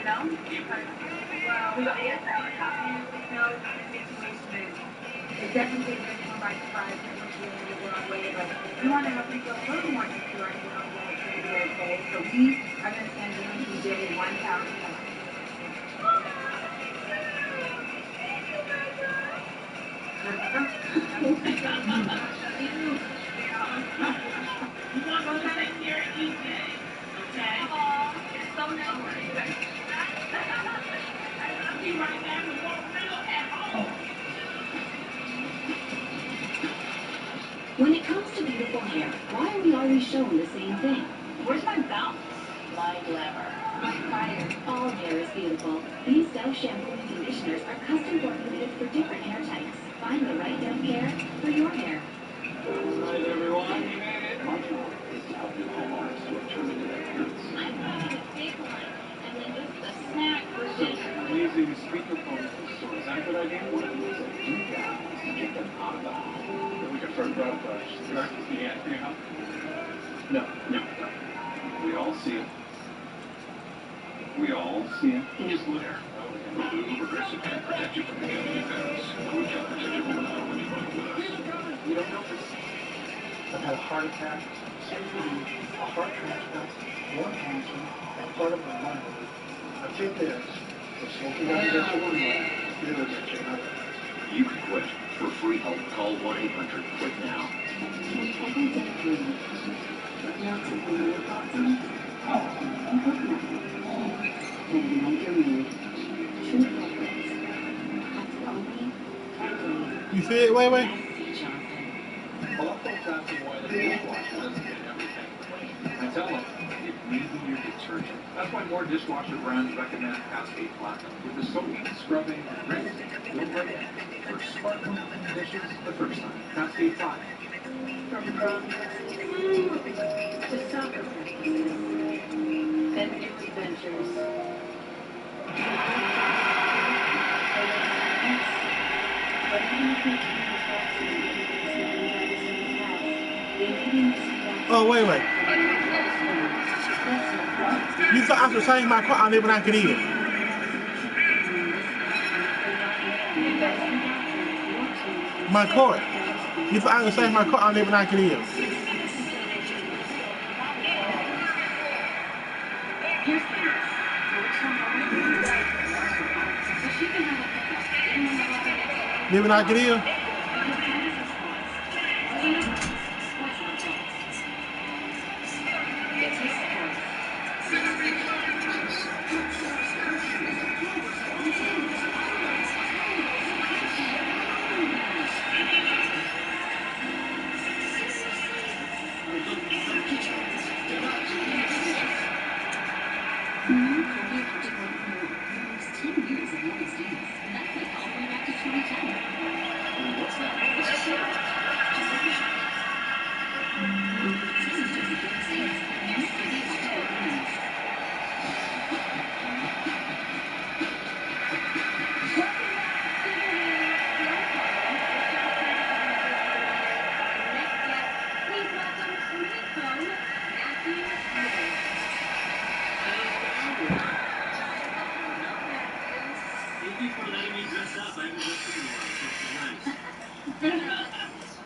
know? Well, we got yes, no, it's definitely been more by surprise than what we're on way, but we want to help you feel a little more secure and know that it's going to be okay. So we are going to send you daily $1,000. When it comes to beautiful hair, why are we always shown the same thing? Where's my bounce? My glamour. My fire. All hair is beautiful. These Dove shampoo and conditioners are custom formulated for different hair types. Find the right Dove care for your hair. Hi everyone, you made it. My job is to help new homeowners to return to their parents. I brought a big one, and then just a snack for dinner. Using speakerphone for the store, is that a good idea? What it is to do that is to get them out of the home. We can start broadcast. Yeah. No. We all see it. We all see it. He's there. Blue Progressive can protect you from becoming events. We can protect you from now when you run with us. You don't know this. I've had a heart attack, surgery, a heart transplant, lung cancer, and part of my lung. I take this. So smoking residential one way, you're going to get another. You can quit. For free help, call 1-800-QUIT now. You see it, wait. Well, I thought that's why the dishwasher doesn't get everything clean. I tell them, it may be your detergent. That's why more dishwasher brands recommend Cascade Platinum. With the soaking, scrubbing, and rinsing, you'll like it. For sparkling dishes the first time. Cascade Platinum. From to soccer practices and new adventures. Oh, wait. You thought I should change my car? I never not could either. My cord. You thought I should change my car? I never not could either. Never not could either.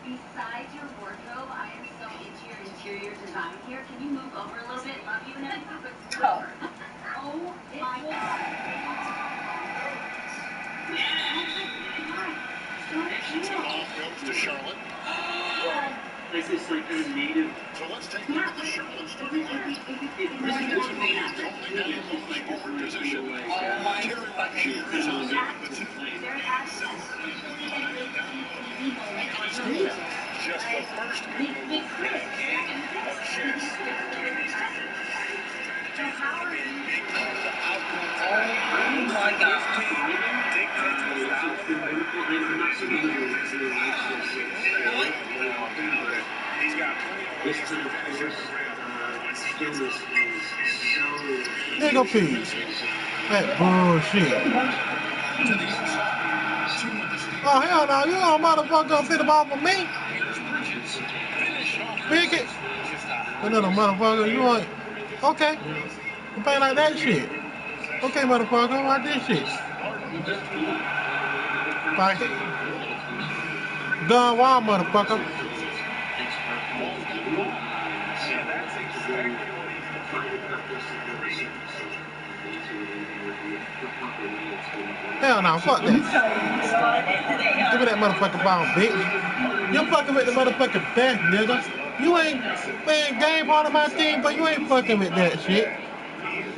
Besides your wardrobe, I am so into your interior design here. Can you move over a little bit? Love you and everything, but oh my God. Welcome to Charlotte. Is this like a native? So let's take a look at the Charlotte starting lineup. This is totally down the forward position. Terry Rozier is on the just the first move of chess. Nigga peas. That bullshit. Oh hell no, you don't motherfucker gonna fit the ball for me. Pick it. Another motherfucker, you want okay. You play like that shit. Okay, motherfucker, watch this shit. Like, Don Wall, motherfucker. Hell no, fuck that. Give me that motherfucking ball, bitch. You're fucking with the motherfucking best, nigga. You ain't playing game part of my team, but you ain't fucking with that shit.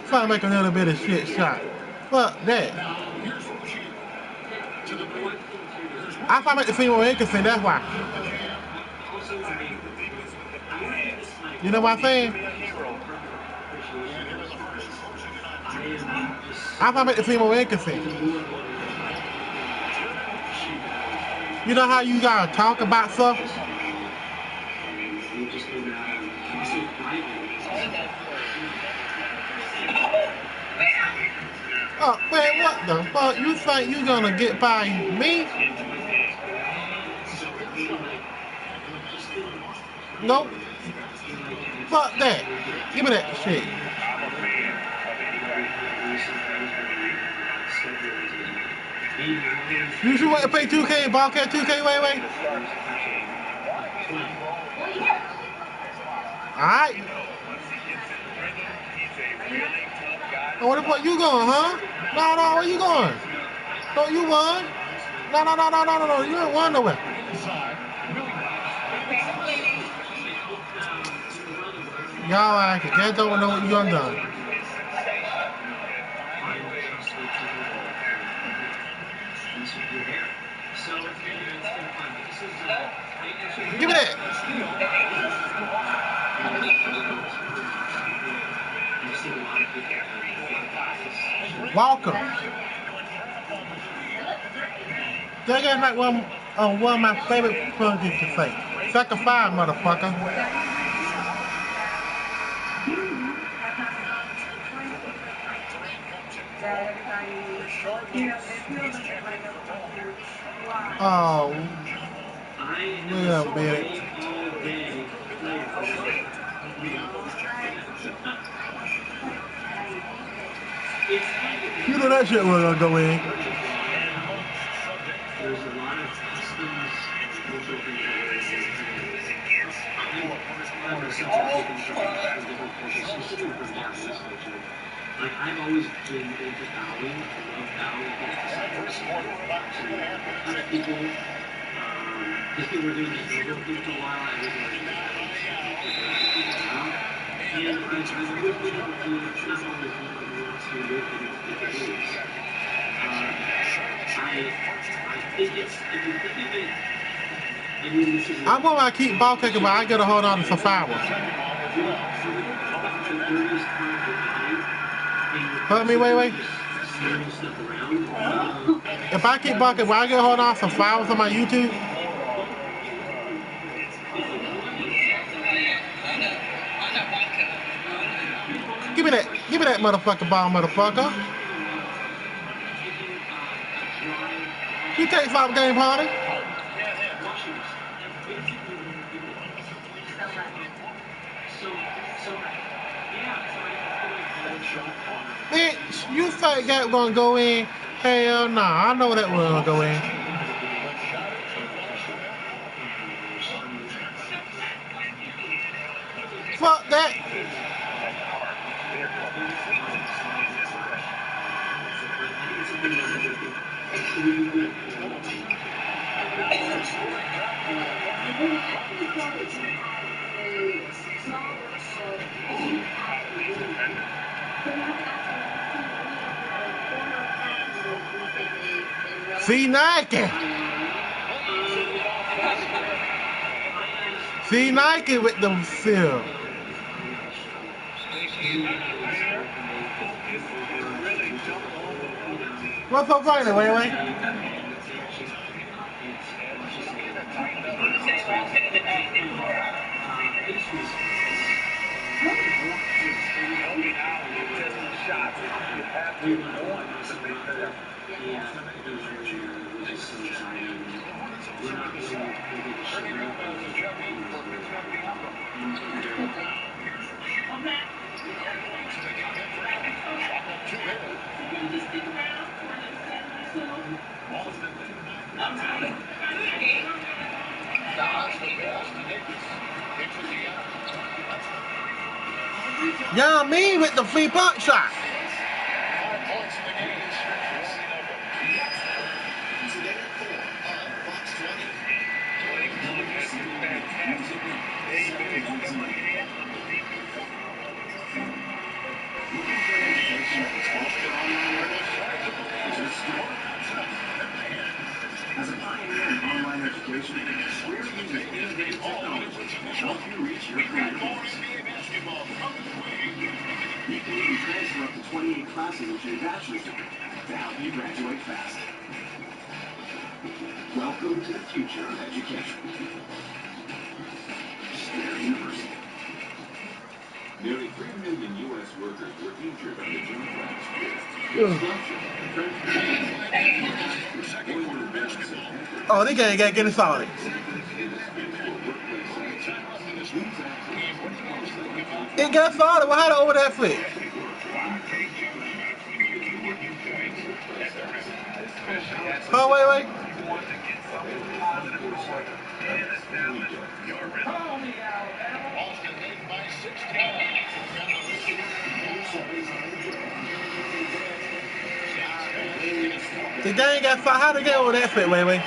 Trying to make a little bit of shit shot. Fuck that. I find make the female interesting, that's why. You know what I'm saying? I find make the female interesting. You know how you gotta talk about stuff? Oh, man, what the fuck? You think you gonna get by me? Nope. Fuck that. Give me that shit. You should want to play 2K, Ballcat 2K, wait. Alright. Oh, where the fuck you going, huh? No, where you going? No, you won. No, you ain't won nowhere. Y'all like it. Can't don't know what you done. Give me that. Walker. That guy's like one of my favorite projects to say. Second 5, motherfucker. Oh, wait a minute. You know that shit was gonna go in. Like, I've always been into bowing. I love bowing. Other people, because people were doing this yoga thing for a while, I was like, and I've always been able to not always want to live in it. I think it's, if you think of it, I mean, this is... I'm gonna keep ball kicking, but I gotta hold on for 5 hours. Put me, wait. If I keep bucking, will I get hold on some files on my YouTube? Give me that motherfucking ball, motherfucker. You can't stop game party. Bitch, you think that gonna go in? Hell nah, I know that was gonna go in. Fuck that. See Nike with them seal. What's so funny, wait? just think about it. So, Yeah, me with the free punch shot. As a pioneer in online education, we're using innovative technology to help you reach your career goals. You can even transfer up to 28 classes into your bachelor's degree to help you graduate fast. Welcome to the future of education. Square University. Nearly 3 million U.S. workers were injured on the job last year. Oh, they can't get it started. It got started. Well, how to over that flip? Oh, wait. The game got started. How to get over that flip, wait.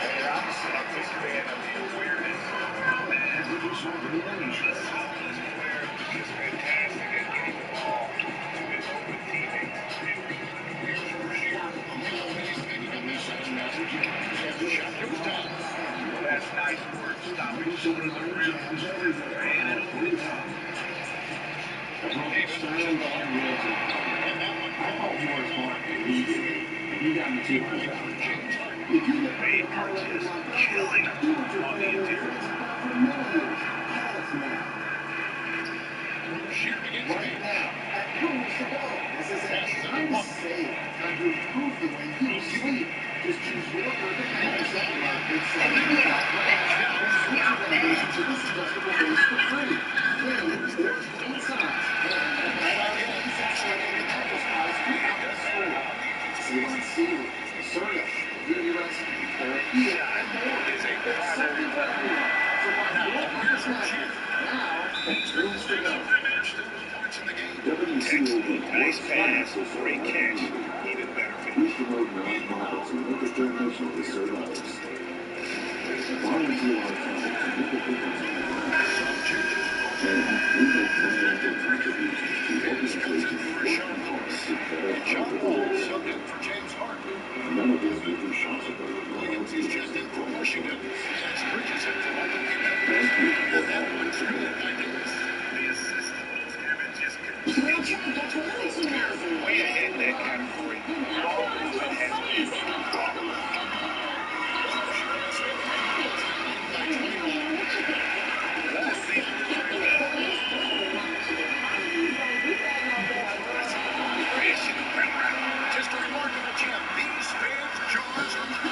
Nice pass, great catch, even better finish. We promote nonprofits who make a donation to serve others. Volunteer our time to make a difference in the world. And we make financial contributions to organizations working hard to better our world. None of this would be possible without our teachers and Washington. Thank you for having us today. Way ahead in that category. Just a remarkable gem. These fans' jaws are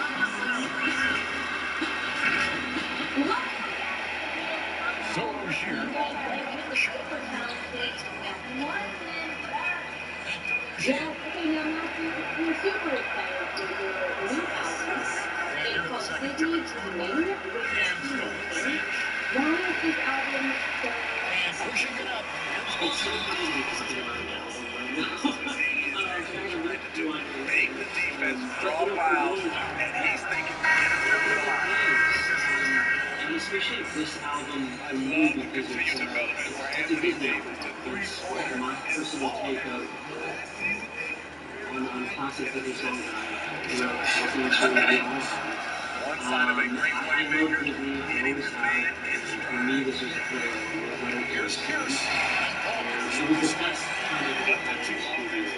Solo shear. Yeah, okay, now Matthew, we're super excited for your new album. It's called Sydney Dreaming. Why is this album so pushing it up. Make the defense draw fouls, and he's thinking and especially this album for me because it's a big name. It's my personal take on classic Whitney songs that I listening to all the time. I love Whitney. I always have. For me, this was a letter to his son. And it was the best kind of studio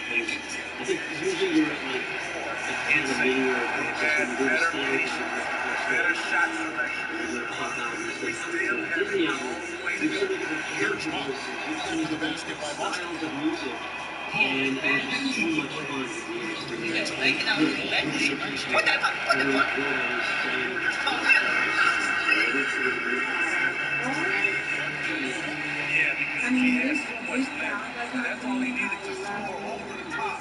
because I think usually you're at like a kind of video or process when you do the standard pop out and stuff. Disney album, you've seen the characters, you've seen the different styles of music. And it was just so much fun to be able Put that up, put it up. I mean, this sound that's all he needed to score over the top.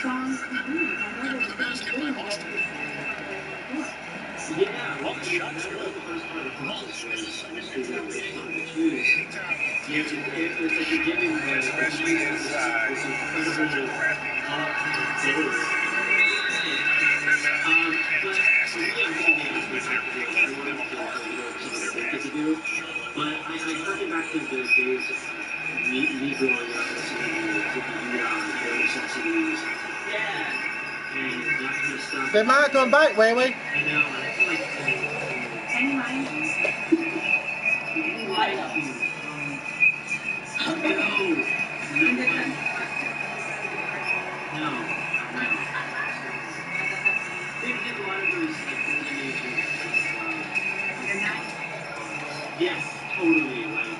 songs to do. I know there's a different feeling of what you're Yeah, well, that was the first part of the process was figuring out which song to choose. Yeah, it's like you're giving the music this incredible colorful dance. But for me, I'm thinking it's my type to do. I wanted to feel like something I wanted to do. But I harken back to the days of me growing up listening to the Bare Necessities. Yeah. And that kind of stuff. They might come back, Wei Wei. I know, and I feel like Any lines? No. They did a lot of those like golden ages yes, totally, like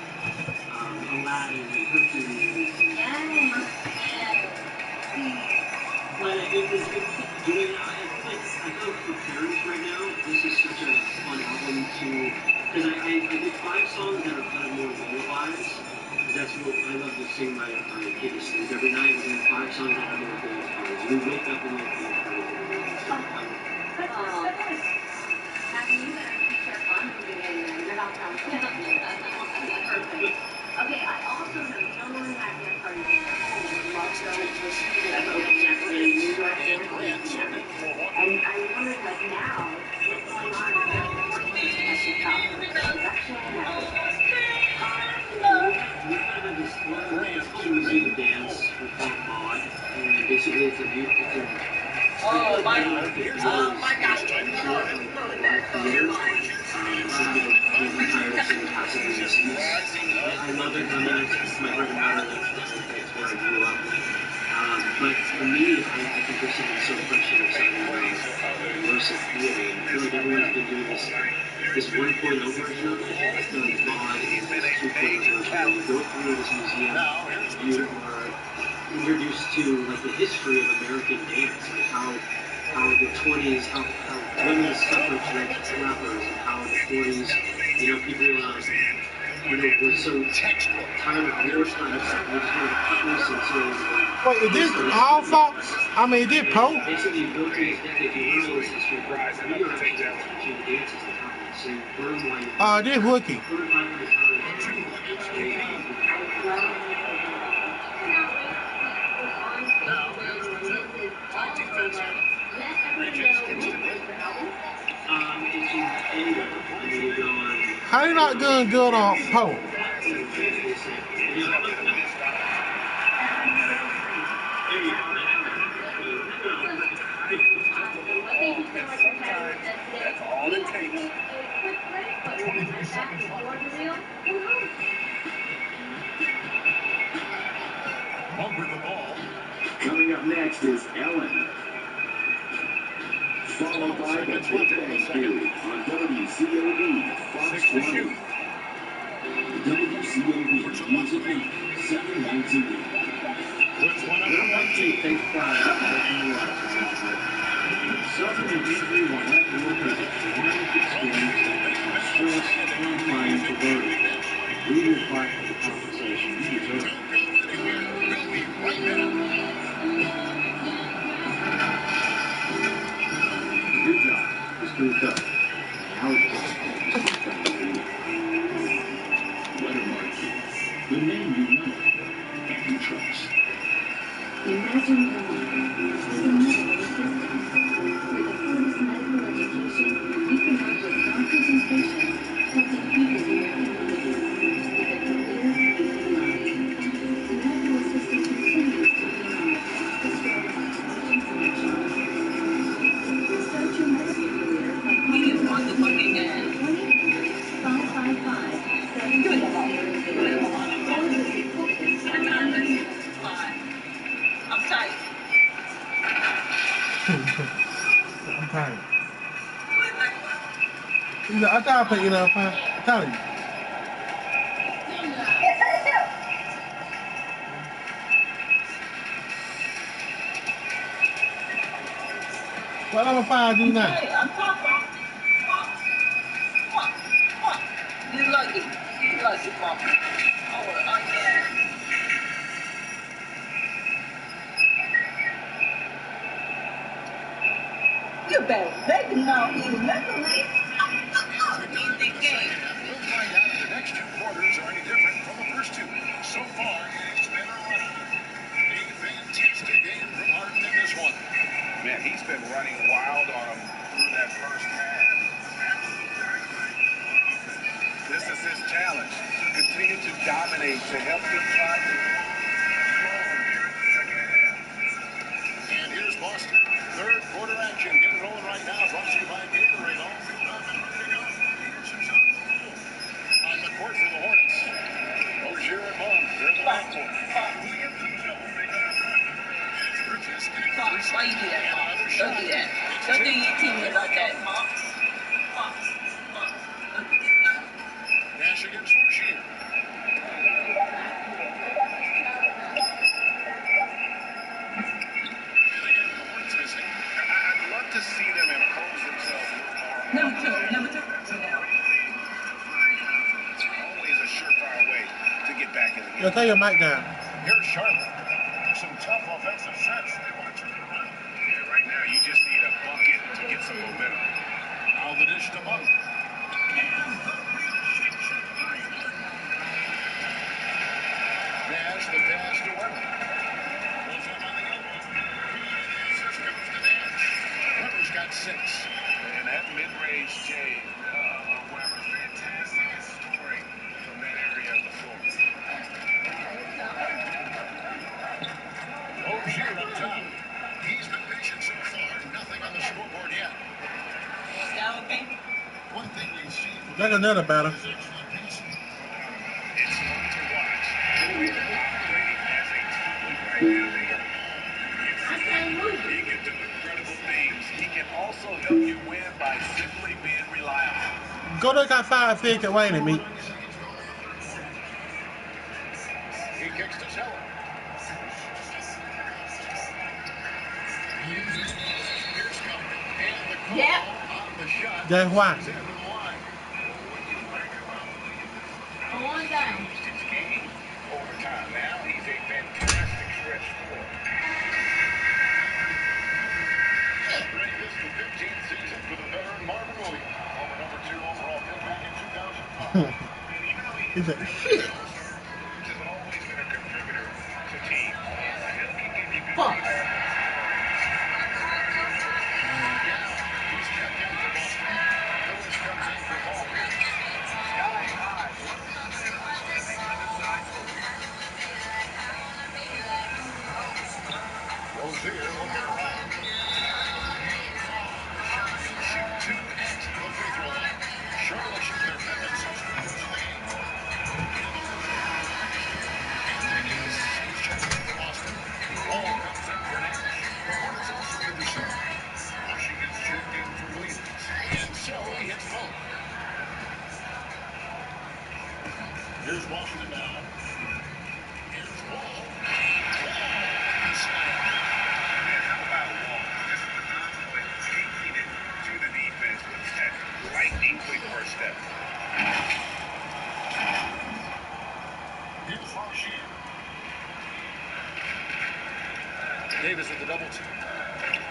Aladdin and Hercules and but it was doing I feel like for parents right now, this is such a fun album to because I did 5 songs that are kind of more lullabies. That's what I love to sing my kid to sleep every night, and then 5 songs that have more dance. We wake up and like Having you better be careful. I'm moving in there. You're not down. Perfect. Okay, I also know someone had their party. Love those with New York and I wondered, like, now, what's going on? we kind of have this it's called the Museum of Dance. We call it MOD, and basically it's a Oh my gosh. I love it. I mean, it's my bread and butter. That's where I grew up. But for me, I think there's something so fresh and exciting about immersive theater. I feel like everyone's been doing this 1.0 version of it. The mod is this 2.0 version. You go through this museum, you are introduced to like the history of American dance, like how the 20s, how women's suffrage led to rappers, and how the 40s, people were so tired of Irish lives, they just wanted to cut loose and so. Wait, is this all Fox? I mean, is it Poe? Basically, you go through this decade, you learn all this history, but we are actually teaching the dances that happen, so you learn why This Wookie. How you not doing good on Poe? That's all it takes. Coming up next is Ellen. Followed by the Big Bang Theory on WCOV Fox 20. WCOV Music Week, 719. Take 5 suffering an injury while at work is a traumatic experience that can stress, terrifying, and perverting. We will fight for the compensation you deserve. We'll be right back. Your job is to recover. Our job is to try to lead. Lettermark Kids, the name you know and you trust. Imagine a life with a medical assistant. With a Fortis medical education, you can work with doctors and patients, helping people in their communities. With a career in life, the medical assistant continues to be on the fastest growing occupation for a child. Start your medical career by calling On the fucking end. 555 7000 or visit Fortis. I'm tight. I'm tired. I thought I put fine. I'm telling you. What number 5 do now? Hey, I'm talking. You lucky. You lucky, mama. Oh, yeah. No, mentally. Easy game. We'll find out if the next two quarters are any different from the first two. So far, it's been a run. A fantastic game from Harden in this one. Man, he's been running wild on him through that first half. This is his challenge. Continue to dominate to help him try to slow him here in the second half. And here's Boston. Third quarter action. Get it rolling right now. Brought to you by Gatorade. All filled up and ready to go. Peterson's on the roll. On the court for the Hornets. Rozier and Bond. They're the backcourt. Why you do that? Don't do that. Don't do your team like that. Nash against Rozier. And again, the Hornets missing. I'd love to see them impose themselves Number two. Always a surefire way to get back in the game. Yo, turn your mic down. Here's Charlotte. Some tough offensive sets. They want to turn it around. Yeah, right now, you just need a bucket to get some momentum. Now the dish to Monk. Nash, the pass to Webber. Pulls up on the elbow. This goes to Nash. Webber's got 6. And that mid-range Jay Weber, fantastic at scoring from that area of the floor. Rozier up top. He's been patient so far. Nothing on the scoreboard yet. One thing we see from That's another battle. is excellent pacing. It's fun to watch. Playing as a team right now. He can do incredible things. He can also help you win by simply being reliable. Go look outside and see if Wayne and me. He kicks to Zeller. Here's Cup. And the call Yep. on the shot. That's why. It's in the line. One down. Overtime now. He's a fantastic stretch scorer. Celebrating the 15th season for the veteran Marvin Williams. Former number 2 overall pick back in 2005. He's like, shit. Has always been a contributor to teams. Fuck. He's checked in for Boston. Lewis comes in for Paul. Sky high. Rozier looking around. Shoot 2 at the free throw line. Charlotte shoot their fifth and sixth free throws of the game. Continues. He's checking in for Boston. Ball comes in for Nash. The Hornets also get the shot. Washington's checked in for Williams. And so he hits both. Here's Washington now. Here's Wall. Inside. And how about Wall? Just phenomenal at taking it to the defense with that lightning quick first step. Here's Rozier. Davis with the double team.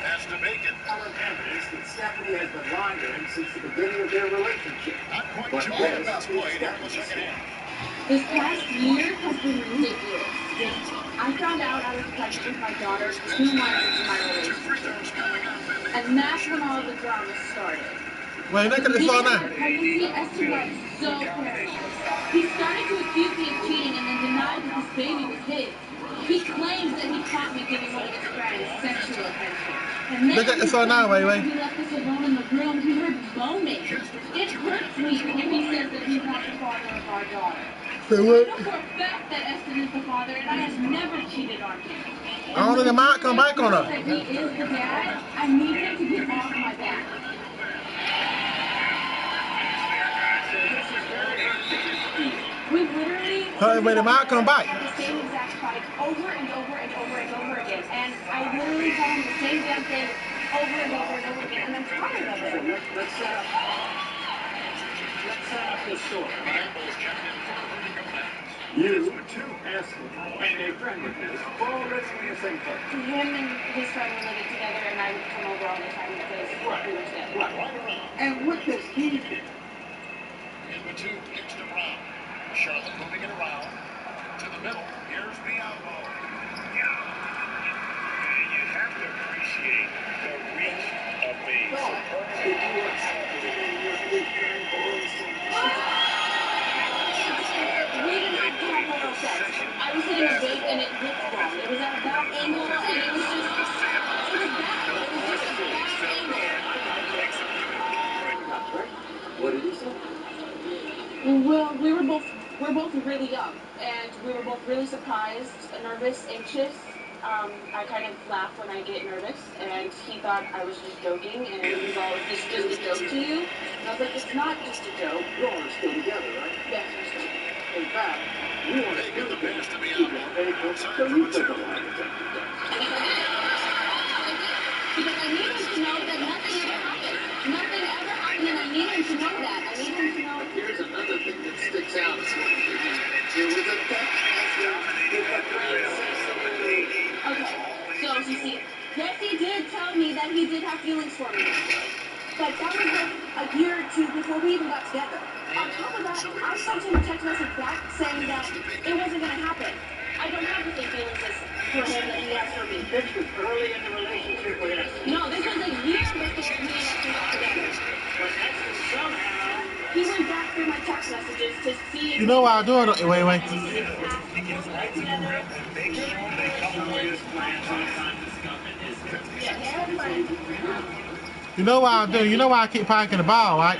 Pass to Bacon. Evidence that Stephanie has been lying to him since the beginning of their relationship. Not quite sure what that's played here in the second half. This past year has been ridiculous. I found out I was pregnant with my daughter 2 months into my Two relationship. free throws coming up. And that's when all the drama started. Wait, look at this all now. Pregnancy, Esther got so paranoid. He started to accuse me of cheating and then denied that this baby was his. He claims that he caught me giving one of his friends sexual attention. And then Look at this all now, wait. he left us alone in the room. He heard moaning. It hurts me when he says that he's not the father of our daughter. Say I what? know for a fact that Esther is the father, and I have never cheated on him. I don't think the mic come back on her. That he is the dad. I need him to get off my back. We literally Wait, the mic come back. had the same exact fight over and over and over and over again, and I literally tell him the same damn thing over and over and over again, and I'm tired of it. Let's set up this story. You asked him and a friend of his all living in the same place. Him and his friend were living together, and I would come over all the time because we were together. Right. And with this key, And the two gets it around. Charlotte moving it around to the middle. Here's Bialbo. You have to appreciate the reach of We didn't have to have oral sex. I was hitting a vape and it looked wrong. It was at a bad angle and it was just, it was bad. It was just a bad angle. what did he say? Well, we're both really young, and we were both really surprised, nervous, anxious. I kind of laugh when I get nervous, and he thought I was just joking, and he was all, "Is this just a joke to you?" And I was like, "It's not just a joke." You all are still together, right? Yes, we're still together. In fact, you want to They get the pass to so Bialbo. you took a lie detector test. Because I need him to know that nothing ever happened. Nothing ever happened, and I need him to know that. I need him to know. Here's another thing that sticks out. There was a text message with a friend said something. Okay, so you see, yes, he did tell me that he did have feelings for me. But that was like a year or two before we even got together. On top of that, I sent him a text message back saying that it wasn't going to happen. I don't have the same feelings for him that he has for me. This was early in the relationship with us. No, this was a year before me and Esther got together. But Esther somehow, He went back through my text messages to see if You know why I do it? Wait. Make sure they come up with plans on time to discuss it. You know why I do? You know why I keep packing the ball, right?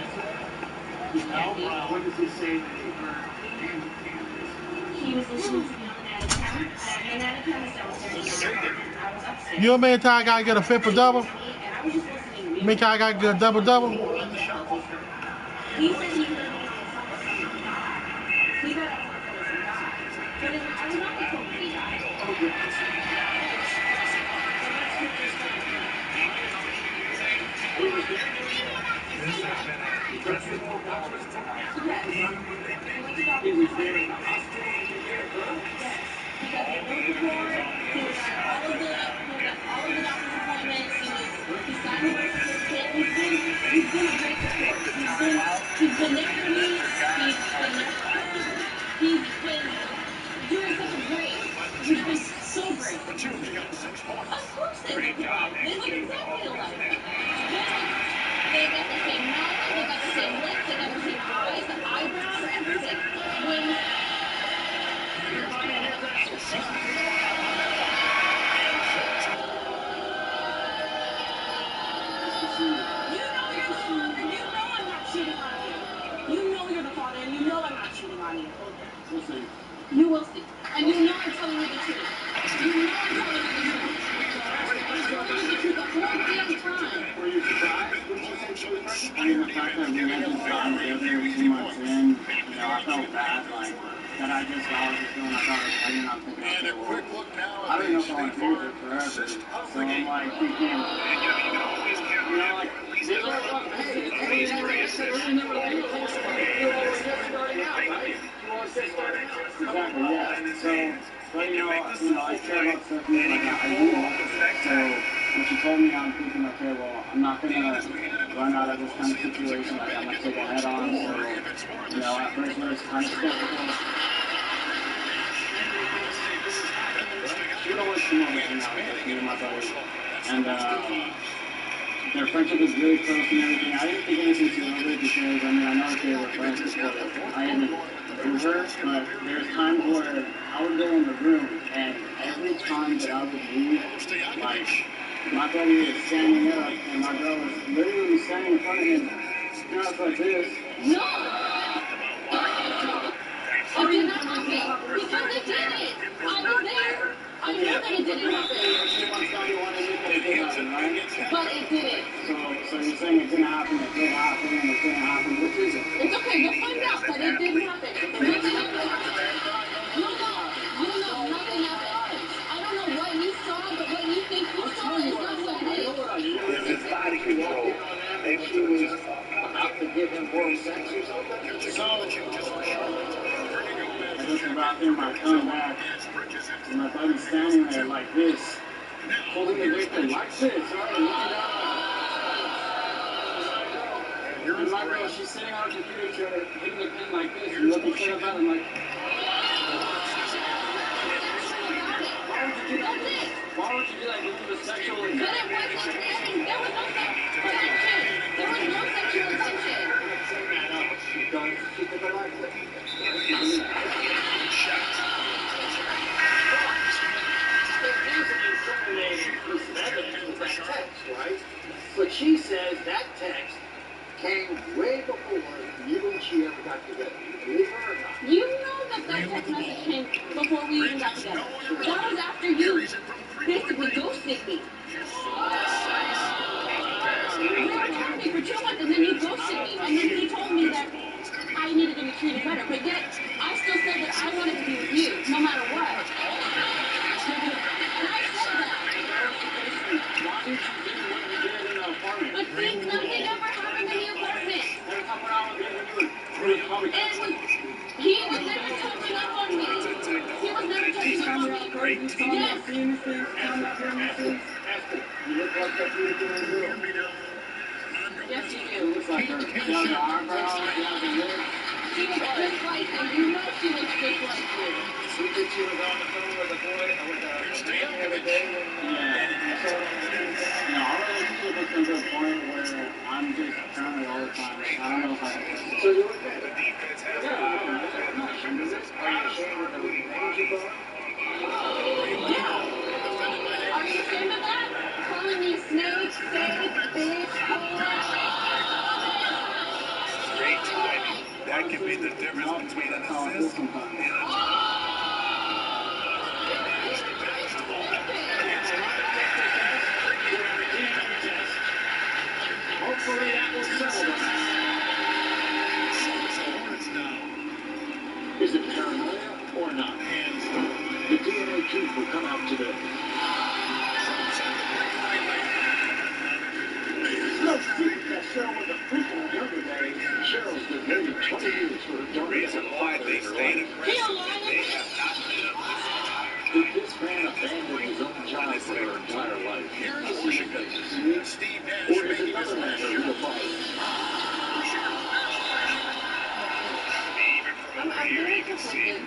what does he say that he heard? he was listening to me on an out of town. And out of town is downstairs. I was upstairs. You know how many times I gotta get a triple double? And I was just listening. How many times I gotta get a double? He said he heard me say something. He thought I was going to die. But I was not going to die. He was there in the hospital. Because he wrote the board, he was at all of the doctor's appointments, he signed the birth certificate, he's been a great support. He's been there for me, he's been there for her, he's been doing such a great, he's been so great. Of course they look alike. They look exactly alike. They got the same mouth, they got the same lips, they got the same eyes, the eyebrows, everything. When We'll see. you will see. And you know I'm telling you the truth. You know I'm telling you the truth. I'm telling you the truth the whole damn time. Were you surprised when she said she was pregnant? I mean, the fact that we had just gotten together 2 months in, I felt bad, like, that I was just doing, I thought I was pregnant, I'm thinking, okay, well, I don't know if I want to use it forever. So I'm like thinking, like, these are like, hey, exactly, yeah. So, but I care about stuff like I do. So when she told me, I'm thinking, okay, well, I'm not gonna run out of this kind of situation. Like, I'm gonna take it head on. So, at first we was kind of skeptical. She don't want to hang out with me and my buddy. And their friendship is really close and everything. I didn't think anything too of it because, I know that they were friends before I even knew her, but there's times where I would go in the room, and every time that I would leave, like, my buddy was standing up, and my girl was literally standing in front of him, just like this. No! It did not happen, because it didn't. I was there. I know that it didn't happen. But it didn't. So you're saying it didn't happen, it did happen, and it didn't happen. Which is it? It's okay, you'll find out, but it didn't happen. Nothing happened. You'll know, nothing happened. I don't know what you saw, but what you think you saw is not what it is. It's body control. Maybe she was about to give him oral sex or something. Technology just for sure. I don't looking about in my come back, and my buddy's standing there like this, holding the victim like this, right? And looking down. And my girl, she's sitting on a computer chair, hitting the pen like this, and looking straight up at him like. Why would you do that? Give him a sexual. But it wasn't anything. There was no sexual intention. There was no sexual intention. Because she took a life. Right? But she says that text came way before you and she ever got together. Believe her or not. You know that text message came before we even got together. That was after you basically ghosted me. We were talking for 2 months and then you ghosted me. And then you told me that I needed to be treated better. But yet, I still said that I wanted to be with you, no matter what. And I said that. But see, nothing ever happened in the apartment. He was never touching up on me. He was never touching up on me. Yes. You look like that beautiful girl. Yes, you do. You look like her. She has the eyebrows, she has the lips. She looks just like you. You know she looks just like you. She said she was on the phone with a boy, with a man the other day. I really usually get to the point where I'm just trying all the time. Like, I don't know if I can. So you're okay? Yeah, I'm not ashamed of this. Are you ashamed of the names you got? Yeah. Are you ashamed of that? Calling me snake, fake, bitch, Straight to Wendy. That could be the difference between an assist and a Hopefully that will settle them. Is it paranoia or not? The DNA truth will come out today. No secret that Cheryl was a freak in her younger days. Cheryl's been married 20 years for her daughter. reason why they stayed aggressive. They have not been Did this man abandon his own child for her entire life? Here's Steve Nash. Or is another man who the father? I'm very conflicted and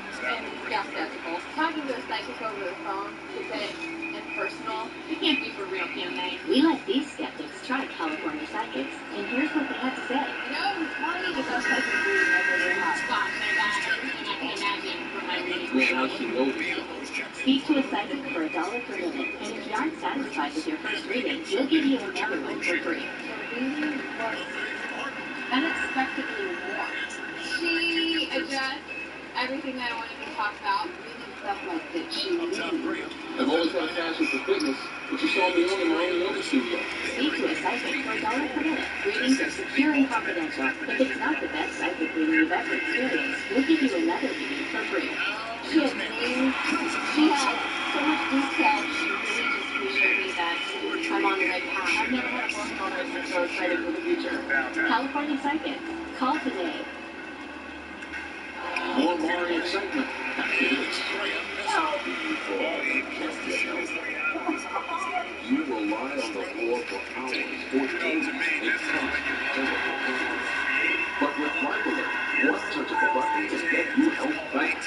yeah, skeptical. Talking to a psychic over the phone is it impersonal? It can't be for real, can they? We let these skeptics try California psychics, and here's what they had to say. You know, Molly is our psychic reading over your house. Gosh, I got everything I can imagine from my reading. Man, I should know this. Speak to a psychic for $1 per minute, and if you aren't satisfied with your first reading, we'll give you another one for free. The reading was unexpectedly warm. She addressed everything that I wanted to talk about, reading stuff like that she needed. I've always had a passion for fitness, but you saw me on in my own yoga studio. Speak to a psychic for $1 per minute. Readings are secure and confidential. If it's not the best psychic reading you've ever experienced, we'll give you another reading for free. She had names. She had so much detail. She really just reassured me that I'm on the right path. I've never had a phone call that's been so excited for the future. California Psychics. Call today. More Maury excitement. You will lie on the floor for hours or days. It's tough. But with Life Alert, one touch of the button can get you help back.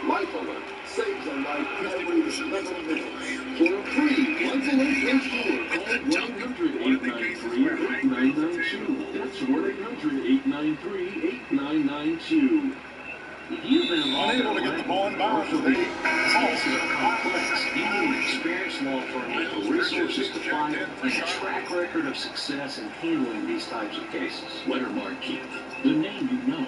Life Alert saves a life every 7 minutes. For a free Life Alert installer, call 1-800-893-8992. That's 1-800-893-8992. If you've been unable to get the bond bound today, policies are complex. You need an experienced law firm with the resources to find it and a track record of success in handling these types of cases. Lettermark Keith, the name you know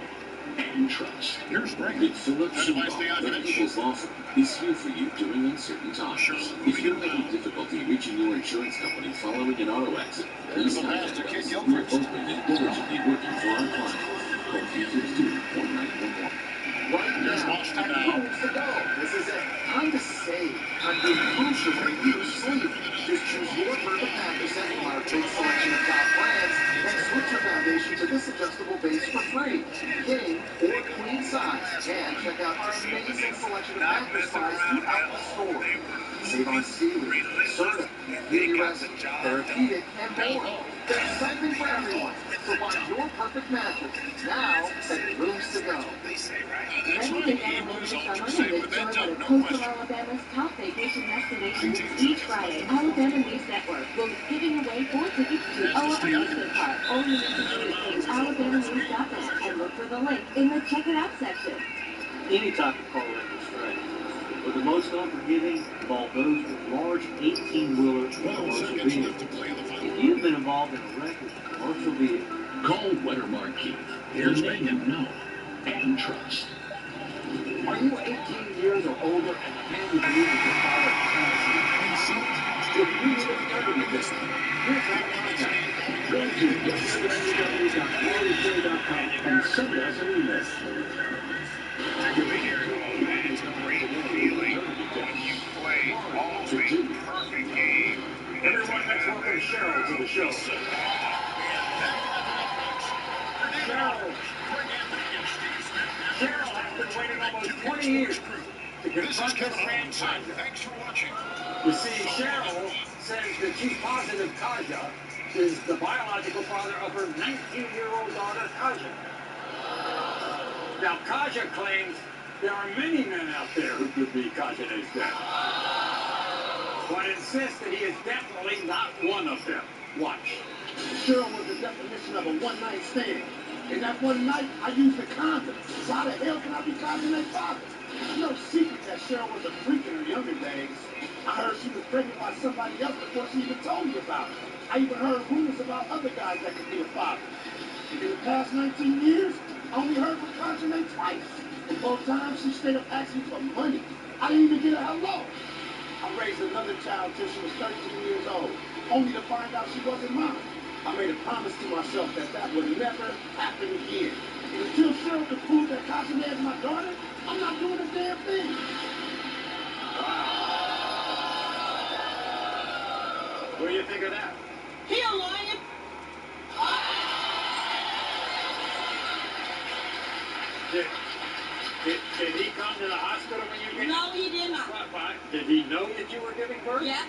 and trust. Here's Frank. With Philip Schumacher, the People's Law Firm is here for you during uncertain times. If you're having difficulty reaching your insurance company following an auto accident, please contact us. We're open and diligently working for our clients. Call 332-1911. Right now, homes to go. This is it. Time to save. Time to emotionally use sleep. Just choose your perfect mattress set from our big selection of top brands and switch your foundation to this adjustable base for free. King, size. And check out our amazing selection of mattress buys throughout the store. Save on seaweed, soda, beauty resin, therapeutic, and more. There's something for everyone. So find your perfect mattress now at Rooms to Go. Ready to get away this summer and explore one of coastal Alabama's top vacation destinations? Each Friday, Alabama News Network will be giving away 4 tickets to Oa Amusement Park. All you need to do is go to alabamanews.net and look for the link in the Check It Out section. Any type of car wreck is straight, but the most unforgiving involve those with large 18-wheeler commercial vehicles. If you've been involved in a wreck with a commercial vehicle, Call Wettermark Keith. Here's name you know and trust. Are you 18 years or older and the man you believe is your father is innocent? If you need a attorney this time, here's how to contact. Go to www.warriorstory.com and send us an email. It's a great feeling when you play almost a perfect game. Everyone, let's welcome Cheryl to the show. Cheryl has been waiting almost 20 years to confront this franchise. Thanks for watching. You see, Cheryl says that she's positive Kaja is the biological father of her 19-year-old daughter, Kaja. Now, Kaja claims there are many men out there who could be Kaja's dad, but insists that he is definitely not one of them. Watch. Cheryl was the definition of a one-night stand. And that one night, I used a condom. So how the hell can I be Kaja's father? It's no secret that Cheryl was a freak in her younger days. I heard she was pregnant by somebody else before she even told me about it. I even heard rumors about other guys that could be a father. In the past 19 years, I only heard from Kaja twice. And both times, she straight up asked me for money. I didn't even get a hello. I raised another child till she was 13 years old, only to find out she wasn't mine. I made a promise to myself that that would never happen again. And until Cheryl can prove that Kaja is my daughter, I'm not doing a damn thing. What do you think of that? He a lion. Did he come to the hospital when you gave No, he did not. What? Did he know that you were giving birth? Yeah.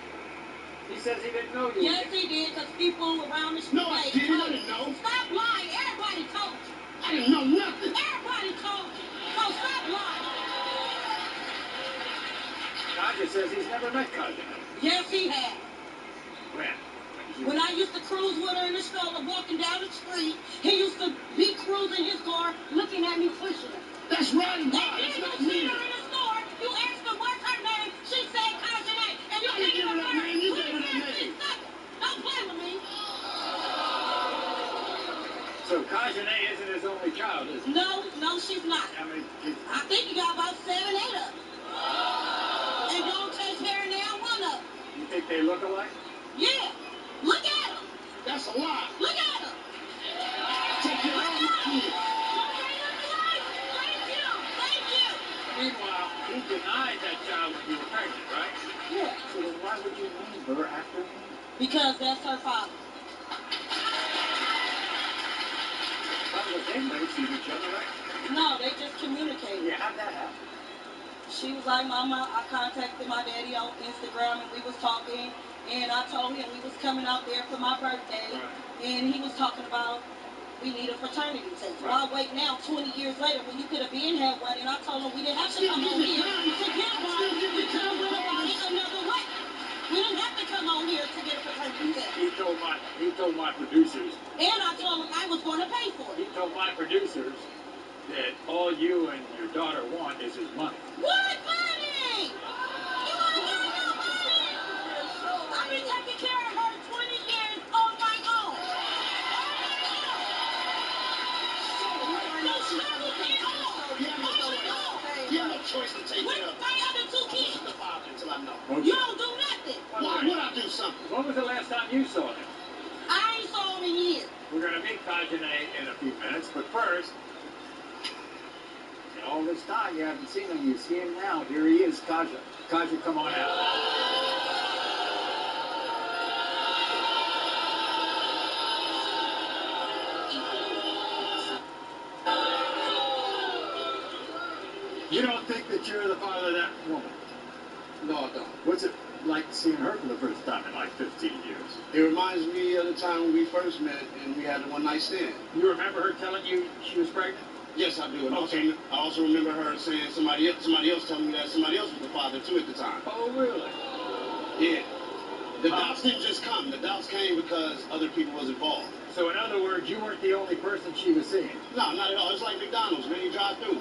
He says he didn't know you. Yes, he did, because people around the street. No, I didn't. I didn't know. Stop lying. Everybody told you. I didn't know nothing. Everybody told you. So stop lying. Kaja says he's never met Kaja. Yes, he has. When? When I used to cruise with her in the stroller, walking down the street, he used to be cruising his car, looking at me, pushing her. That's right. And then you see her in the store, you asked her what's her name, she said Kaja. And you I didn't give her that name. You gave her that name. Don't play with me. So Kaja isn't his only child, is he? No, she's not. I think you got about 7, 8 of them. And don't take care of now one of them. You think they look alike? Yeah. Look at them. That's a lie. Look at them. Take care of all my kids. Thank you. Meanwhile, he denied that child when you were pregnant, right? Yeah. So then why would you name her after him? Because that's her father. They might see each other, right? No, they just communicated. Yeah, how'd that happen? She was like, Mama, I contacted my daddy on Instagram and we was talking, and I told him we was coming out there for my birthday, and he was talking about we need a fraternity test. Why wait now, 20 years later, when you could have been had one, and I told him we didn't have to come on here to get one. We could have went about it another way. We didn't have to come on here to get a fraternity test. He told my producers. And I told him I was going to pay for it. He told my producers that all you and your daughter want is his money. What money? You want to get no money? I've been taking care of her 20 years on my own. You have no choice to take care of my other 2 kids? the father until I know. You don't do nothing. Why would I do something? When was the last time you saw him? I ain't saw him in years. We're going to meet Kaja in a few minutes, but first, in all this time you haven't seen him. You see him now. Here he is, Kaja. Kaja, come on out. You don't think that you're the father of that woman? No, I don't. What's it like seeing her for the first time in like 15 years? It reminds me of the time when we first met and we had the one night stand. You remember her telling you she was pregnant? Yes, I do. And Okay. I also remember her saying somebody else telling me that somebody else was the father too at the time. Oh, really? Yeah. The doubts didn't just come. The doubts came because other people was involved. So in other words, you weren't the only person she was seeing? No, not at all. It's like McDonald's, man. You drive through.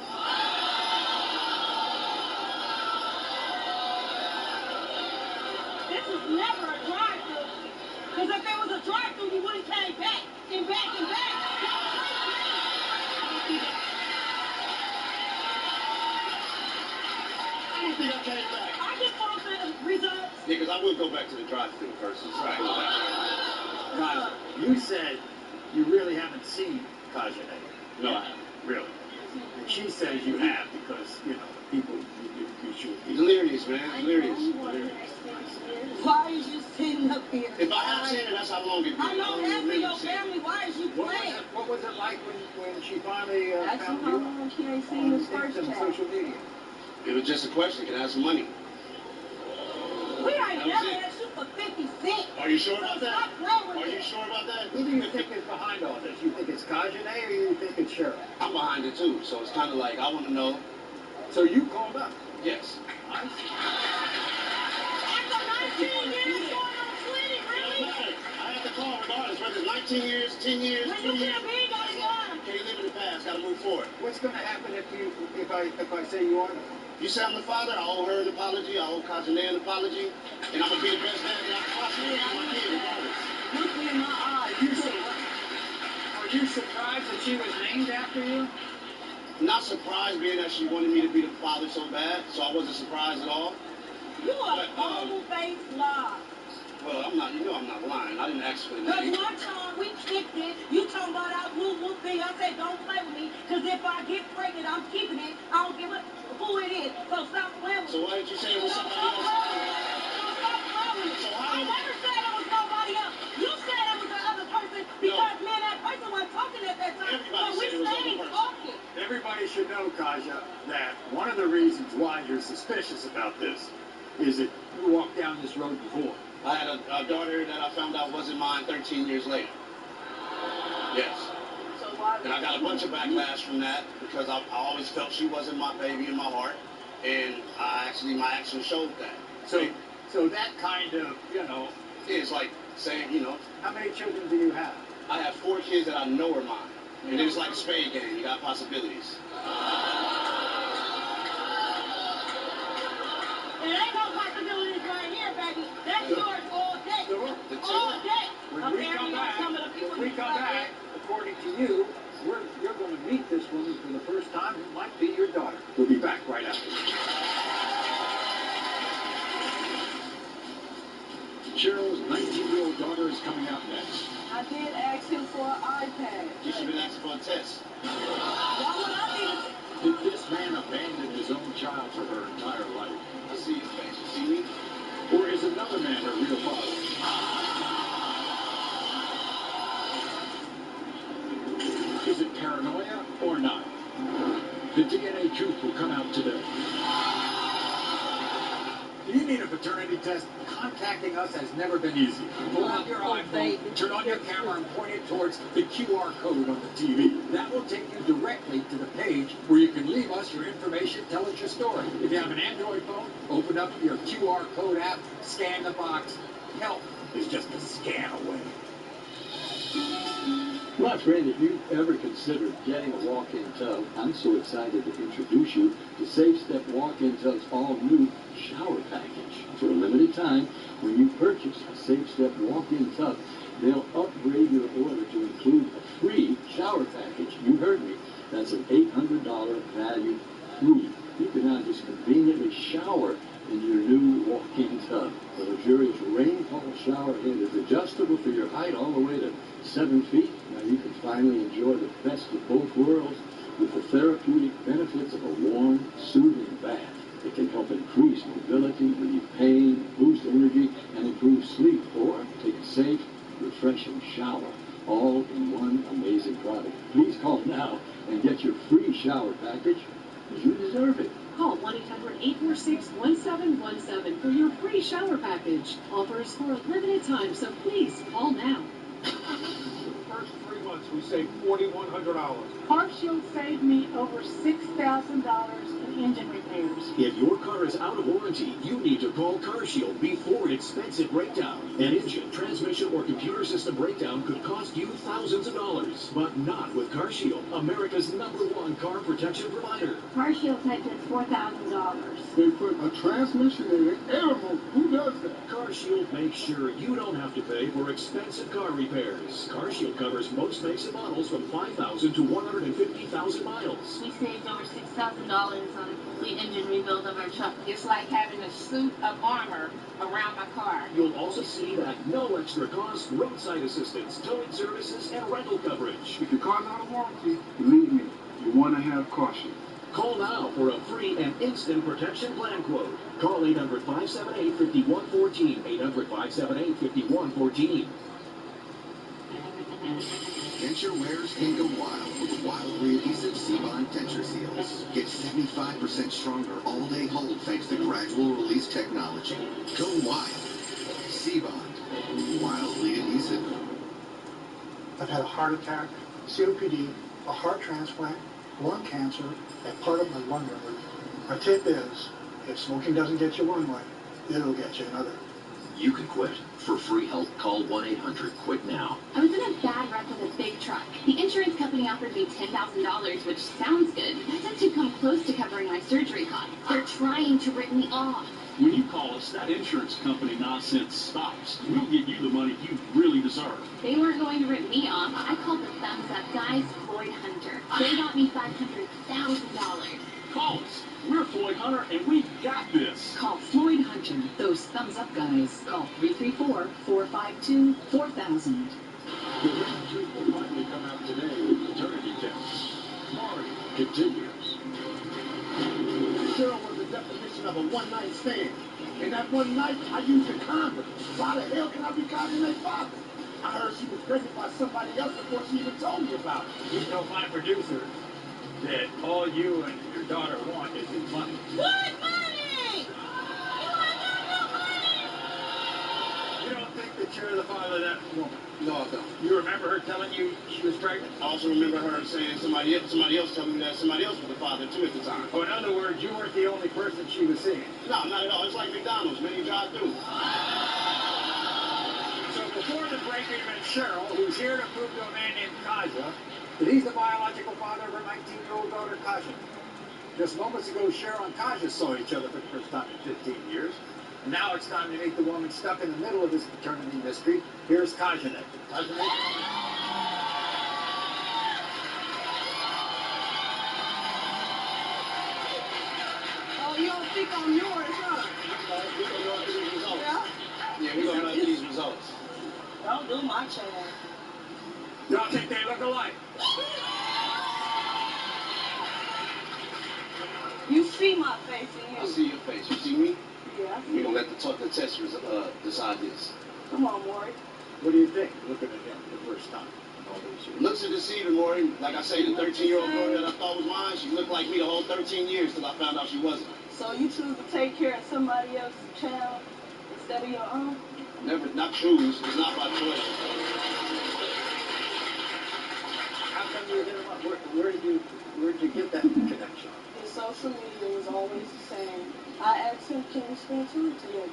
This was never a drive-thru. Because if there was a drive-thru, you would have came back and back and back. I don't think I came back. I just want the results. Yeah, because I would go back to the drive-thru first. Right. Kaja, you said you really haven't seen Kaja Day. No, I haven't. Really? And she says you have because, you know, people, you should be. Delirious, man. Delirious. Why is you sitting up here? If I have seen it, that's how long it been. I know that's for your family. Why is you playing? What was it like when she finally Ask found him how you long she ain't seen his on first some child. social media? It was just a question. Can I have some money? We ain't That was never it. asked you for 50 cents. Are you sure So about that? stop playing with Are you it. sure about that? Who do you think is behind all this? You think it's Kaja Day or you think it's Cheryl? I'm behind it too, so it's kind of like I want to know. So you called up? Yes. I see. After 19 years going on 20, really? I have to call regardless, whether it's 19 years, 10 years, When 2 you years. get big, gotta go. Can't live in the past. Got to move forward. What's going to happen if I say you are the father? You say I'm the father, I owe her an apology, I owe Kajane an apology, and I'm going to be the best dad that I can possibly be to my kid regardless. Look me in my eyes. Are you surprised that she was named after you? Not surprised being that she wanted me to be the father so bad, so I wasn't surprised at all. You are a whole-faced lie. Well, I'm not, you know I'm not lying. I didn't ask for the Because name. one time we kicked it, you talking about our woo-woo thing. I said, don't play with me, because if I get pregnant, I'm keeping it. I don't give a who it is. So stop playing with me. So why didn't you say it was somebody Stop else? stop playing with me. So I never said it was nobody else. You said it was the other person because, man, that person wasn't talking at that time. Everybody But we said it was the other stayed person. talking. Everybody should know, Kaja, that one of the reasons why you're suspicious about this is that you walked down this road before. I had a daughter that I found out wasn't mine 13 years later. Yes. So why And I got a bunch of backlash from that because I always felt she wasn't my baby in my heart. And my actions showed that. So that kind of, you know, It's like saying, you know, how many children do you have? I have 4 kids that I know are mine. And it's like a spade game. You got possibilities. There ain't no possibilities right here, baby. That's yours all day. All day. When we come back, according to you, you're going to meet this woman for the first time who might be your daughter. We'll be back right after this. Cheryl's 19-year-old daughter is coming out next. I did ask him for an iPad. You should have been asking for a test. Why would I need Did this man abandon his own child for her entire life? I see your face. You see me? Or is another man her real father? Is it paranoia or not? The DNA truth will come out today. Do you need a paternity test? Contacting us has never been easy. Pull out your iPhone, turn on your camera, and point it towards the QR code on the TV. That will take you directly to the page where you can leave us your information, tell us your story. If you have an Android phone, open up your QR code app, scan the box. Help is just a scan away. My friend, if you've ever considered getting a walk-in tub, I'm so excited to introduce you to Safe Step Walk-in Tub's all-new shower package. For a limited time, when you purchase a Safe Step walk-in tub, they'll upgrade your order to include a free shower package. You heard me. That's an $800 value free. You can now just conveniently shower in your new walk-in tub. The luxurious rainfall shower head is adjustable for your height all the way to 7 feet. Now you can finally enjoy the best of both worlds with the therapeutic benefits of a warm, soothing bath. It can help increase mobility, relieve pain, boost energy, and improve sleep, or take a safe, refreshing shower, all in one amazing product. Please call now and get your free shower package You deserve it. Call 1-800-846-1717 for your free shower package. Offers for a limited time, so please call now. First 3 months, we saved $4,100. CarShield saved me over $6,000 in engine repairs. If your car is out of warranty, you need to call CarShield before an expensive breakdown. An engine, transmission, or computer system breakdown could cost you thousands of dollars. But not with CarShield, America's #1 car protection provider. CarShield said it's $4,000. They put a transmission in an air motor. Who does that? CarShield makes sure you don't have to pay for expensive car repairs. CarShield covers most makes and models from 5,000 to 150,000 miles. We saved over $6,000 on a complete engine rebuild of our truck. It's like having a suit of armor around my car. You'll also see that no extra cost, roadside assistance, towing services, and rental coverage. If your car's out of warranty, believe me, you want to have caution. Call now for a free and instant protection plan quote. Call 800-578-5114, 800-578-5114. Denture wearers can go wild with wildly adhesive Seabond denture seals. Get 75% stronger all-day hold thanks to gradual release technology. Go wild. Seabond. Wildly adhesive. I've had a heart attack, COPD, a heart transplant, lung cancer, and part of my lung removed. My tip is, if smoking doesn't get you one way, it'll get you another. You can quit. For free help, call 1-800-QUIT-NOW. I was in a bad wreck with a big truck. The insurance company offered me $10,000, which sounds good. That doesn't come close to covering my surgery costs. They're trying to rip me off. When you call us, that insurance company nonsense stops. We'll get you the money you really deserve. They weren't going to rip me off. I called the thumbs up guys, Floyd Hunter. They got me $500,000. Call us. We're Floyd Hunter, and we got this. Call Floyd Hunter, those thumbs up guys. Call 334-452-4000. The written truth will finally come out today with paternity tests. Maury continues. Cheryl was the definition of a one-night stand. And that one night, I used a condom. Why the hell can I be calling my father? I heard she was pregnant by somebody else before she even told me about it. You tell my producer that all you and your daughter want is his money. What money? You don't think that you're the father of that woman? No, I don't. You remember her telling you she was pregnant? I also remember her saying somebody else telling me that somebody else was the father too at the time. Oh, in other words, you weren't the only person she was seeing. No, not at all. It's like McDonald's, man. You drive through. So before the break, we met Cheryl, who's here to prove to a man named Kaja that he's the biological father of her 19-year-old daughter, Kaja. Just moments ago, Cheryl and Kaja saw each other for the first time in 15 years. And now it's time to meet the woman stuck in the middle of this paternity mystery. Here's Kaja next. Oh, you don't think I'm yours, huh? We're going to run through these results. Yeah? Yeah, we're going to run through these results. Don't do my child. Y'all think they look alike? You see my face in I you. see your face. You see me? Yeah, I see We're going you. to let the test decide this. Come on, Maury. What do you think, looking at him for the first time? All those years? Looks are deceiving, Maury. Like I say, the 13-year-old girl that I thought was mine, she looked like me the whole 13 years till I found out she wasn't. So you choose to take care of somebody else's child instead of your own? Never, not choose. It's not my choice. How come you hit him up? Where did you get that connection? His social media was always the same. I asked him, can we spend time together?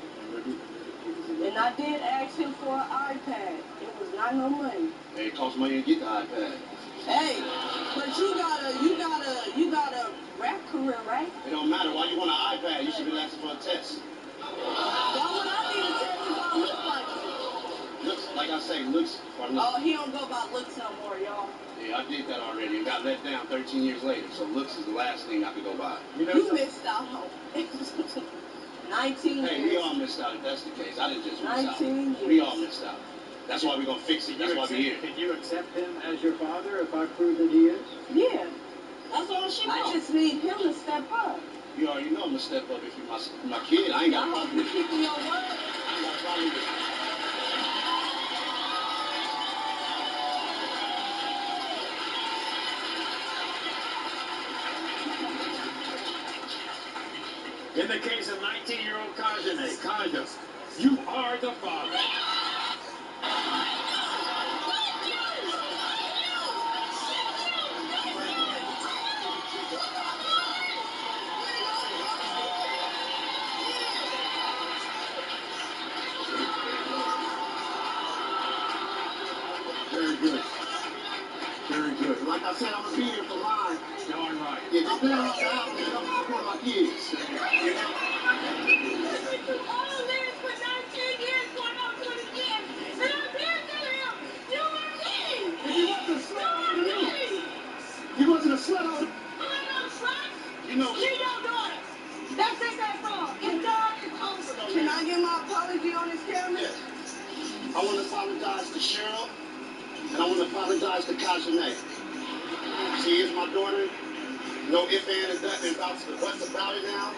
And I did ask him for an iPad. It was not no money. Hey, it costs money to get the iPad. Hey, but you got a rap career, right? It don't matter. Why you want an iPad? You should be asking for a test. Why would I need a test if I look like you? Looks, like I say, looks are looks. Oh, he don't go by looks no more, y'all. Yeah, I did that already and got let down 13 years later. So looks is the last thing I could go by. You missed out on 19 years. Hey, we all missed out if that's the case. I didn't just miss out. 19 years. We all missed out. That's why we're going to fix it. That's why we're here. Can you accept him as your father if I prove that he is? Yeah. That's all she wants. I just need him to step up. You already know I'm going to step up if you're my kid. I ain't got a I hope problem you with it. keeping your word. I ain't got a problem with it. In the case of 19-year-old Kaja, you are the father. Very good. Very good. Like I said, I'm going to be here for mine. Darn right. Yeah, go down out the house and help support my kids. All this for 19 years, going on 20 years, and I'm here telling him, you were me. If he wasn't a slut, I would have knew. He wasn't a slut, I would have... You know... She your daughter. That's it, that's all. It's done, it's over. Can I get my apology on this camera? Yeah. I want to apologize to Cheryl, and I want to apologize to Kaja. She is my daughter. No ifs, ands, and buts about it now.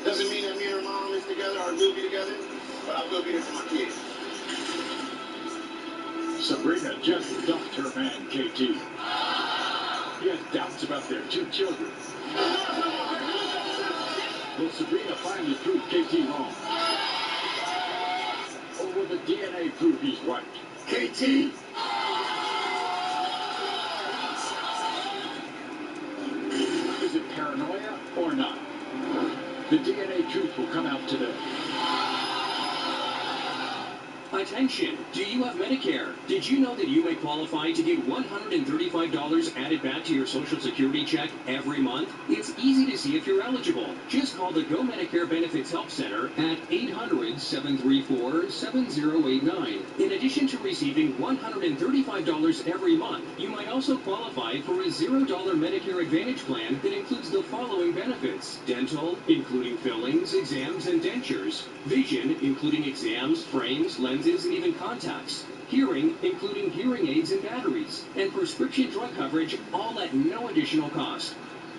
Doesn't mean that me and her mom is together or will be together, but I will be there for my kids. Sabrina just dumped her man, KT. He has doubts about their 2 children. Will Sabrina finally prove KT wrong? Or will the DNA prove he's right? KT? Is it paranoia or not? The DNA truth will come out today. Attention! Do you have Medicare? Did you know that you may qualify to get $135 added back to your Social Security check every month? It's easy to see if you're eligible. Just call the Go Medicare Benefits Help Center at 800-734-7089. In addition to receiving $135 every month, you might also qualify for a $0 Medicare Advantage plan that includes the following benefits: dental, including fillings, exams, and dentures; vision, including exams, frames, lenses, and even contacts; hearing, including hearing aids and batteries; and prescription drug coverage, all at no additional cost.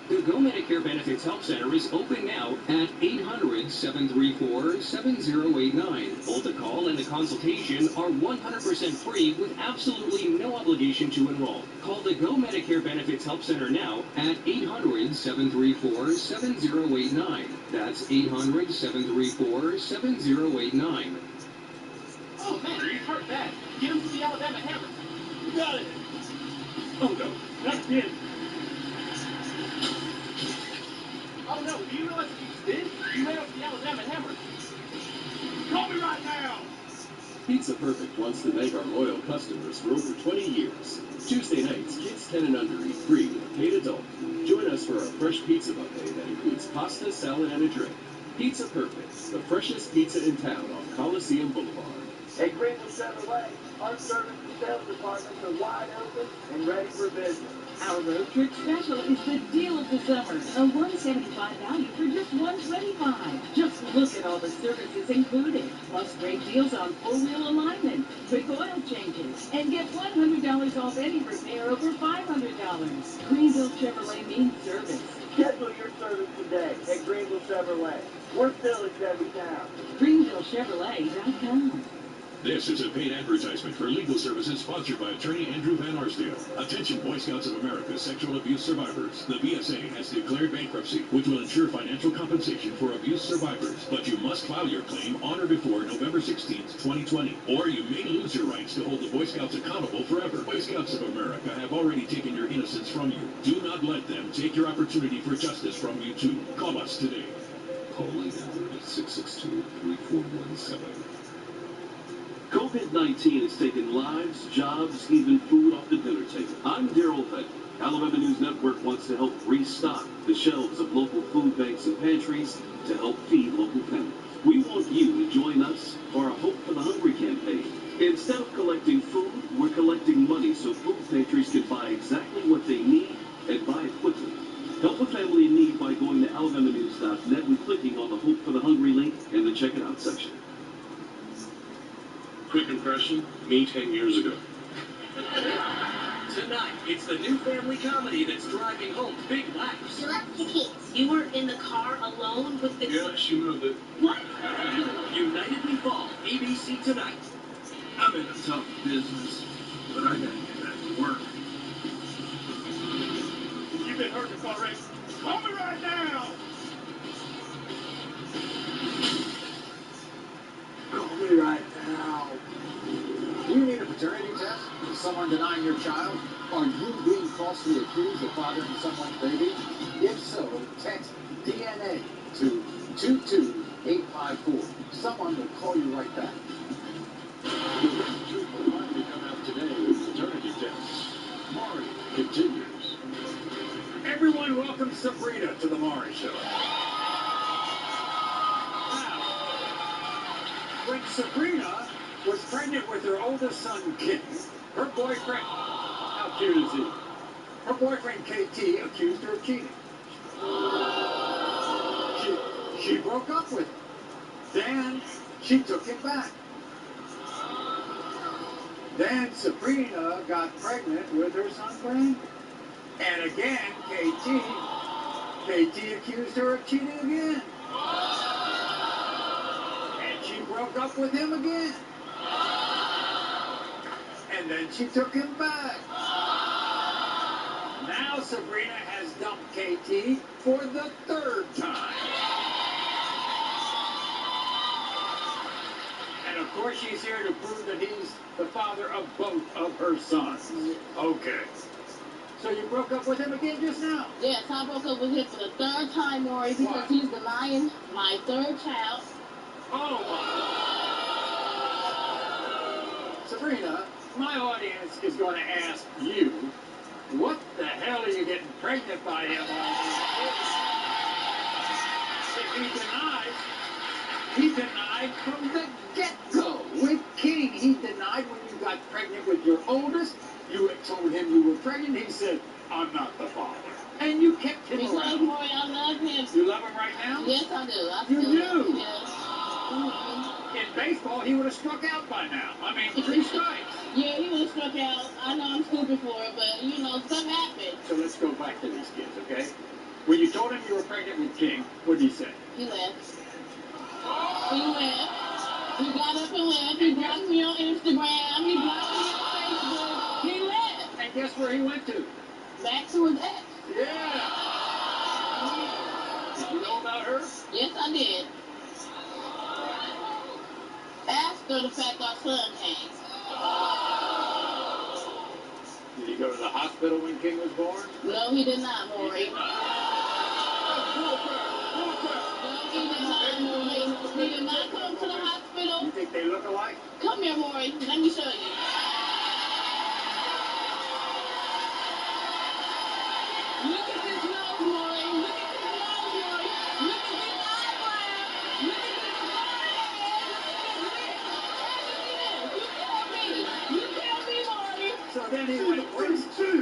The Go Medicare Benefits Help Center is open now at 800-734-7089. Both the call and the consultation are 100% free with absolutely no obligation to enroll. Call the Go Medicare Benefits Help Center now at 800-734-7089. That's 800-734-7089. Oh, man, you hurt bad. Get him to the Alabama Hammer. You got it. Oh, no. Not again. Oh, no. Do you realize what you did? You ran up the Alabama Hammer. Call me right now. Pizza Perfect wants to thank our loyal customers for over 20 years. Tuesday nights, kids 10 and under eat free with a paid adult. Join us for our fresh pizza buffet that includes pasta, salad, and a drink. Pizza Perfect, the freshest pizza in town on Coliseum Boulevard. At Greenville Chevrolet, our service and sales departments are wide open and ready for business. Our road trip special is the deal of the summer. A $175 value for just $125. Just look at all the services included. Plus great deals on four-wheel alignment, quick oil changes, and get $100 off any repair over $500. Greenville Chevrolet means service. Schedule your service today at Greenville Chevrolet. We're still in Chevy Town. GreenvilleChevrolet.com. This is a paid advertisement for legal services sponsored by attorney Andrew Van Arsdale. Attention Boy Scouts of America sexual abuse survivors. The BSA has declared bankruptcy, which will ensure financial compensation for abuse survivors. But you must file your claim on or before November 16th, 2020, or you may lose your rights to hold the Boy Scouts accountable forever. Boy Scouts of America have already taken your innocence from you. Do not let them take your opportunity for justice from you too. Call us today. Calling number is 662-3417. COVID-19 has taken lives, jobs, even food off the dinner table. I'm Daryl Hutt. Alabama News Network wants to help restock the shelves of local food banks and pantries to help feed local families. We want you to join us for our Hope for the Hungry campaign. Instead of collecting food, we're collecting money so food pantries can buy exactly what they need and buy it quickly. Help a family in need by going to alabamanews.net and clicking on the Hope for the Hungry link in the Check It Out section. Quick impression, me 10 years ago. Tonight, it's the new family comedy that's driving home big laughs. You left the kids. You were in the car alone with the... Yes, you know that. What? United We Fall, ABC tonight. I'm in a tough business, but I gotta get back to work. You've been hurt in a car wreck. Call me right now. on denying your child? Are you being falsely accused of fathering someone's baby? If so, text DNA to 22854. Someone will call you right back. The written truth will finally come out today with paternity tests. Maury continues. Everyone welcome Sabrina to the Maury Show. Now, when Sabrina was pregnant with her oldest son, King, her boyfriend, how cute is he? Her boyfriend, KT, accused her of cheating. She broke up with him. Then she took him back. Then Sabrina got pregnant with her son, Brandon. And again, KT accused her of cheating again. And she broke up with him again. And then she took him back. Now Sabrina has dumped KT for the third time. And of course she's here to prove that he's the father of both of her sons. Okay. So you broke up with him again just now? Yes, I broke up with him for the third time, Maury, because he's denying my third child. Oh, my. Sabrina, my audience is going to ask you, what the hell are you getting pregnant by him on? If he denied from the get-go. With King, he denied when you got pregnant with your oldest. You had told him you were pregnant. He said, I'm not the father. And you kept him Because, around. Maury, I love him. You love him right now? Yes, I do. You do? Yes. In baseball, he would have struck out by now. I mean, 3 strikes. Yeah, he would have struck out. I know I'm stupid for it, but, you know, stuff happens. So let's go back to these kids, okay? When you told him you were pregnant with King, what did he say? He left. He left. He got up and left. He blocked me on Instagram. He blocked me on Facebook. He left. And guess where he went to? Back to his ex. Yeah. Did you know about her? Yes, I did. After the fact our son came. Did he go to the hospital when King was born? No, he did not, Maury. He did not come to the hospital. You think they look alike? Come here, Maury. Let me show you. Look at this nose, Maury. Look at this nose, Maury. Look at this eyebrow. Look at this forehead. Look at this lip. You tell me, Maury. So then he went, where's two?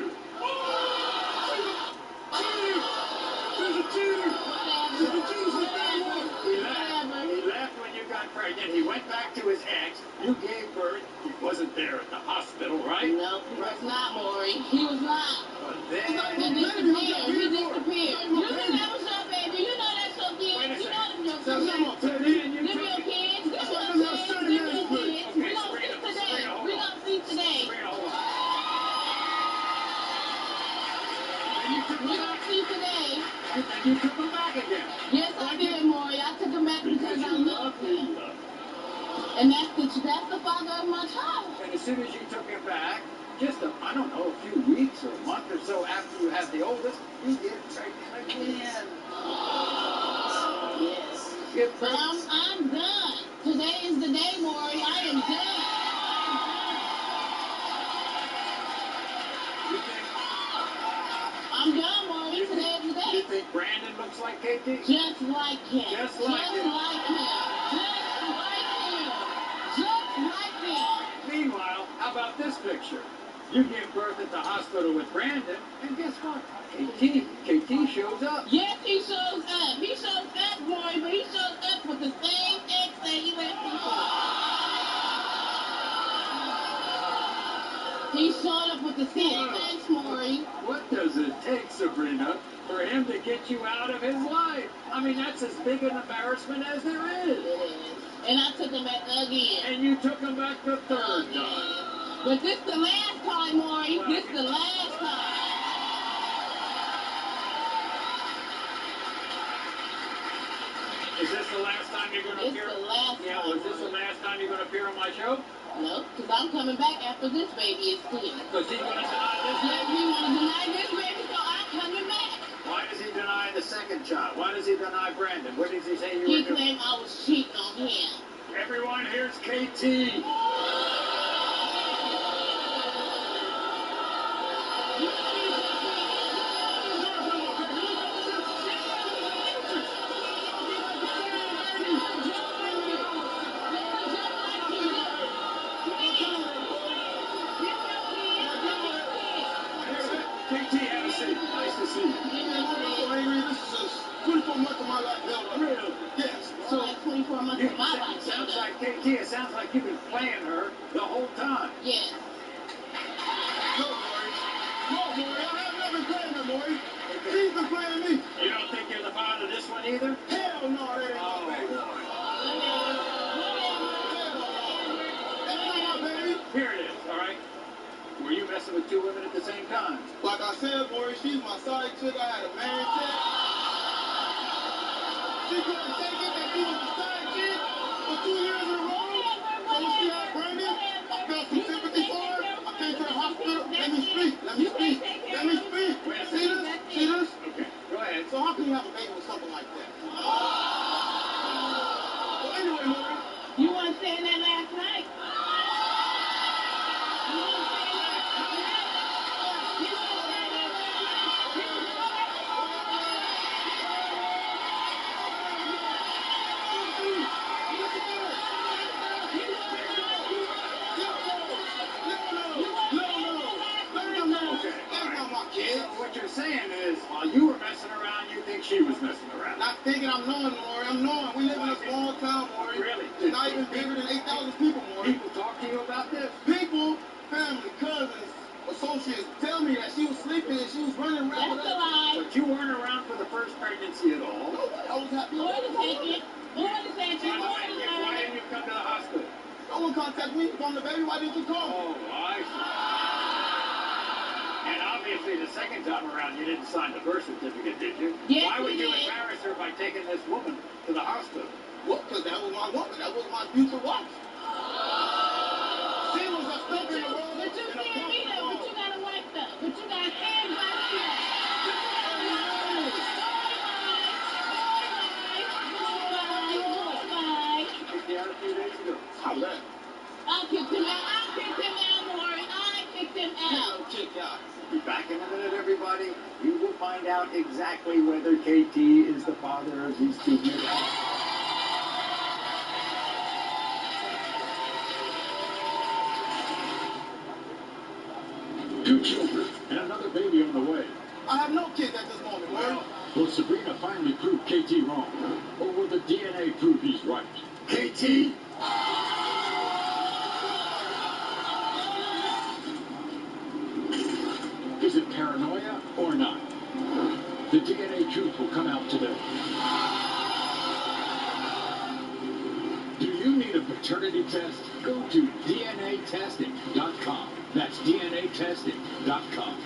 He left when you got pregnant. He went back to his ex. You gave birth. He wasn't there at the hospital, right? No, he was not, Maury. He was not. But then... He disappeared. He disappeared. You knew that was your baby. You know that's your kid. Wait a You know second. them your So kids. then you took it. Them your kids. Them your kids. Them your kids. We don't see today. We don't see today. We don't see today. And you took him back again. Yes, I did, Maury. I took him back because I love him. And that's the father of my child. And as soon as you took him back, just I don't know, a few weeks or a month or so after you had the oldest, you get pregnant again. Yes. But I'm done. Today is the day, Maury. I am done. I'm done, Maury. Today is the day. You think Brandon looks like KT? Just like him. Just like him. Just like him. Just like him. Meanwhile, how about this picture? You give birth at the hospital with Brandon, and guess what? KT shows up. Yes, he shows up. He shows up, Maury, but he shows up with the same ex that he left before. He showed up with the same ex, Maury. What does it take, Sabrina, for him to get you out of his life? I mean, that's as big an embarrassment as there is. It is. And I took him back again. And you took him back the third time. But this the last time, Maury. This the last time. Is this the last time you're going to appear? It's the last time. Yeah, well, is this the last time you're going to appear on my show? No, because I'm coming back after this baby is clear. Because he's going to deny this Yes, baby? we want to deny this baby, so I'm coming back. Why does he deny the second child? Why does he deny Brandon? What does he say you He were doing? claimed I was cheating on him. Everyone, here's KT. KT, have a seat. Nice to see you. This is 24 months of my life held up. Really? Yes. So like 24 months of my life. Sounds like KT. It sounds like you've been playing her the whole time. Yes. No, Maury. No, Maury. I have never been playing her, Maury. She's been playing me. You don't think you're the father of this one either? Hell no, that ain't my baby. That's not my baby. Here it is, all right? Were you messing with two women at the same time? Like I said, Maury, she's my side chick. I had a married chick. She couldn't take it that she was the side chick for 2 years in a row. So when she had Brandon, I felt some sympathy for her. I came to the hospital. Let me speak. Let me speak. Let me speak. See this? See this? Okay, go ahead. So how can you have a baby with something like that? Well, anyway, Maury. You weren't saying that last night. What you're saying is, while you were messing around, you think she was messing around. Not thinking I'm knowing, Maury. I'm knowing. We live in a small town, Maury. Really? It's not even bigger than 8,000 people, Maury. People talk to you about this? People, family, cousins, associates tell me that she was sleeping and she was running around. That's a lie. But you weren't around for the first pregnancy at all. No, I was happy. Wait a second. Why didn't you come to the hospital? No one contacted me from the baby. Why didn't you call? Oh, I see. And obviously the second time around you didn't sign the birth certificate, did you? Yes, Why would we you did. embarrass her by taking this woman to the hospital? Well, because that was my woman. That was my future wife. She was a step in the road. But you can't be there. But you got a wife though. But you got hands like that. Kicked you out a few days ago. How that? I kicked him out. I kicked him out, Maury. I kicked him out. Kick out. Be back in a minute, everybody. We will find out exactly whether KT is the father of these two kids. 2 children and another baby on the way. I have no kids at this moment, Maury. Will Sabrina finally prove KT wrong? Or will the DNA prove he's right? KT? Is it paranoia or not? The DNA truth will come out today. Do you need a paternity test? Go to DNAtesting.com. That's DNAtesting.com.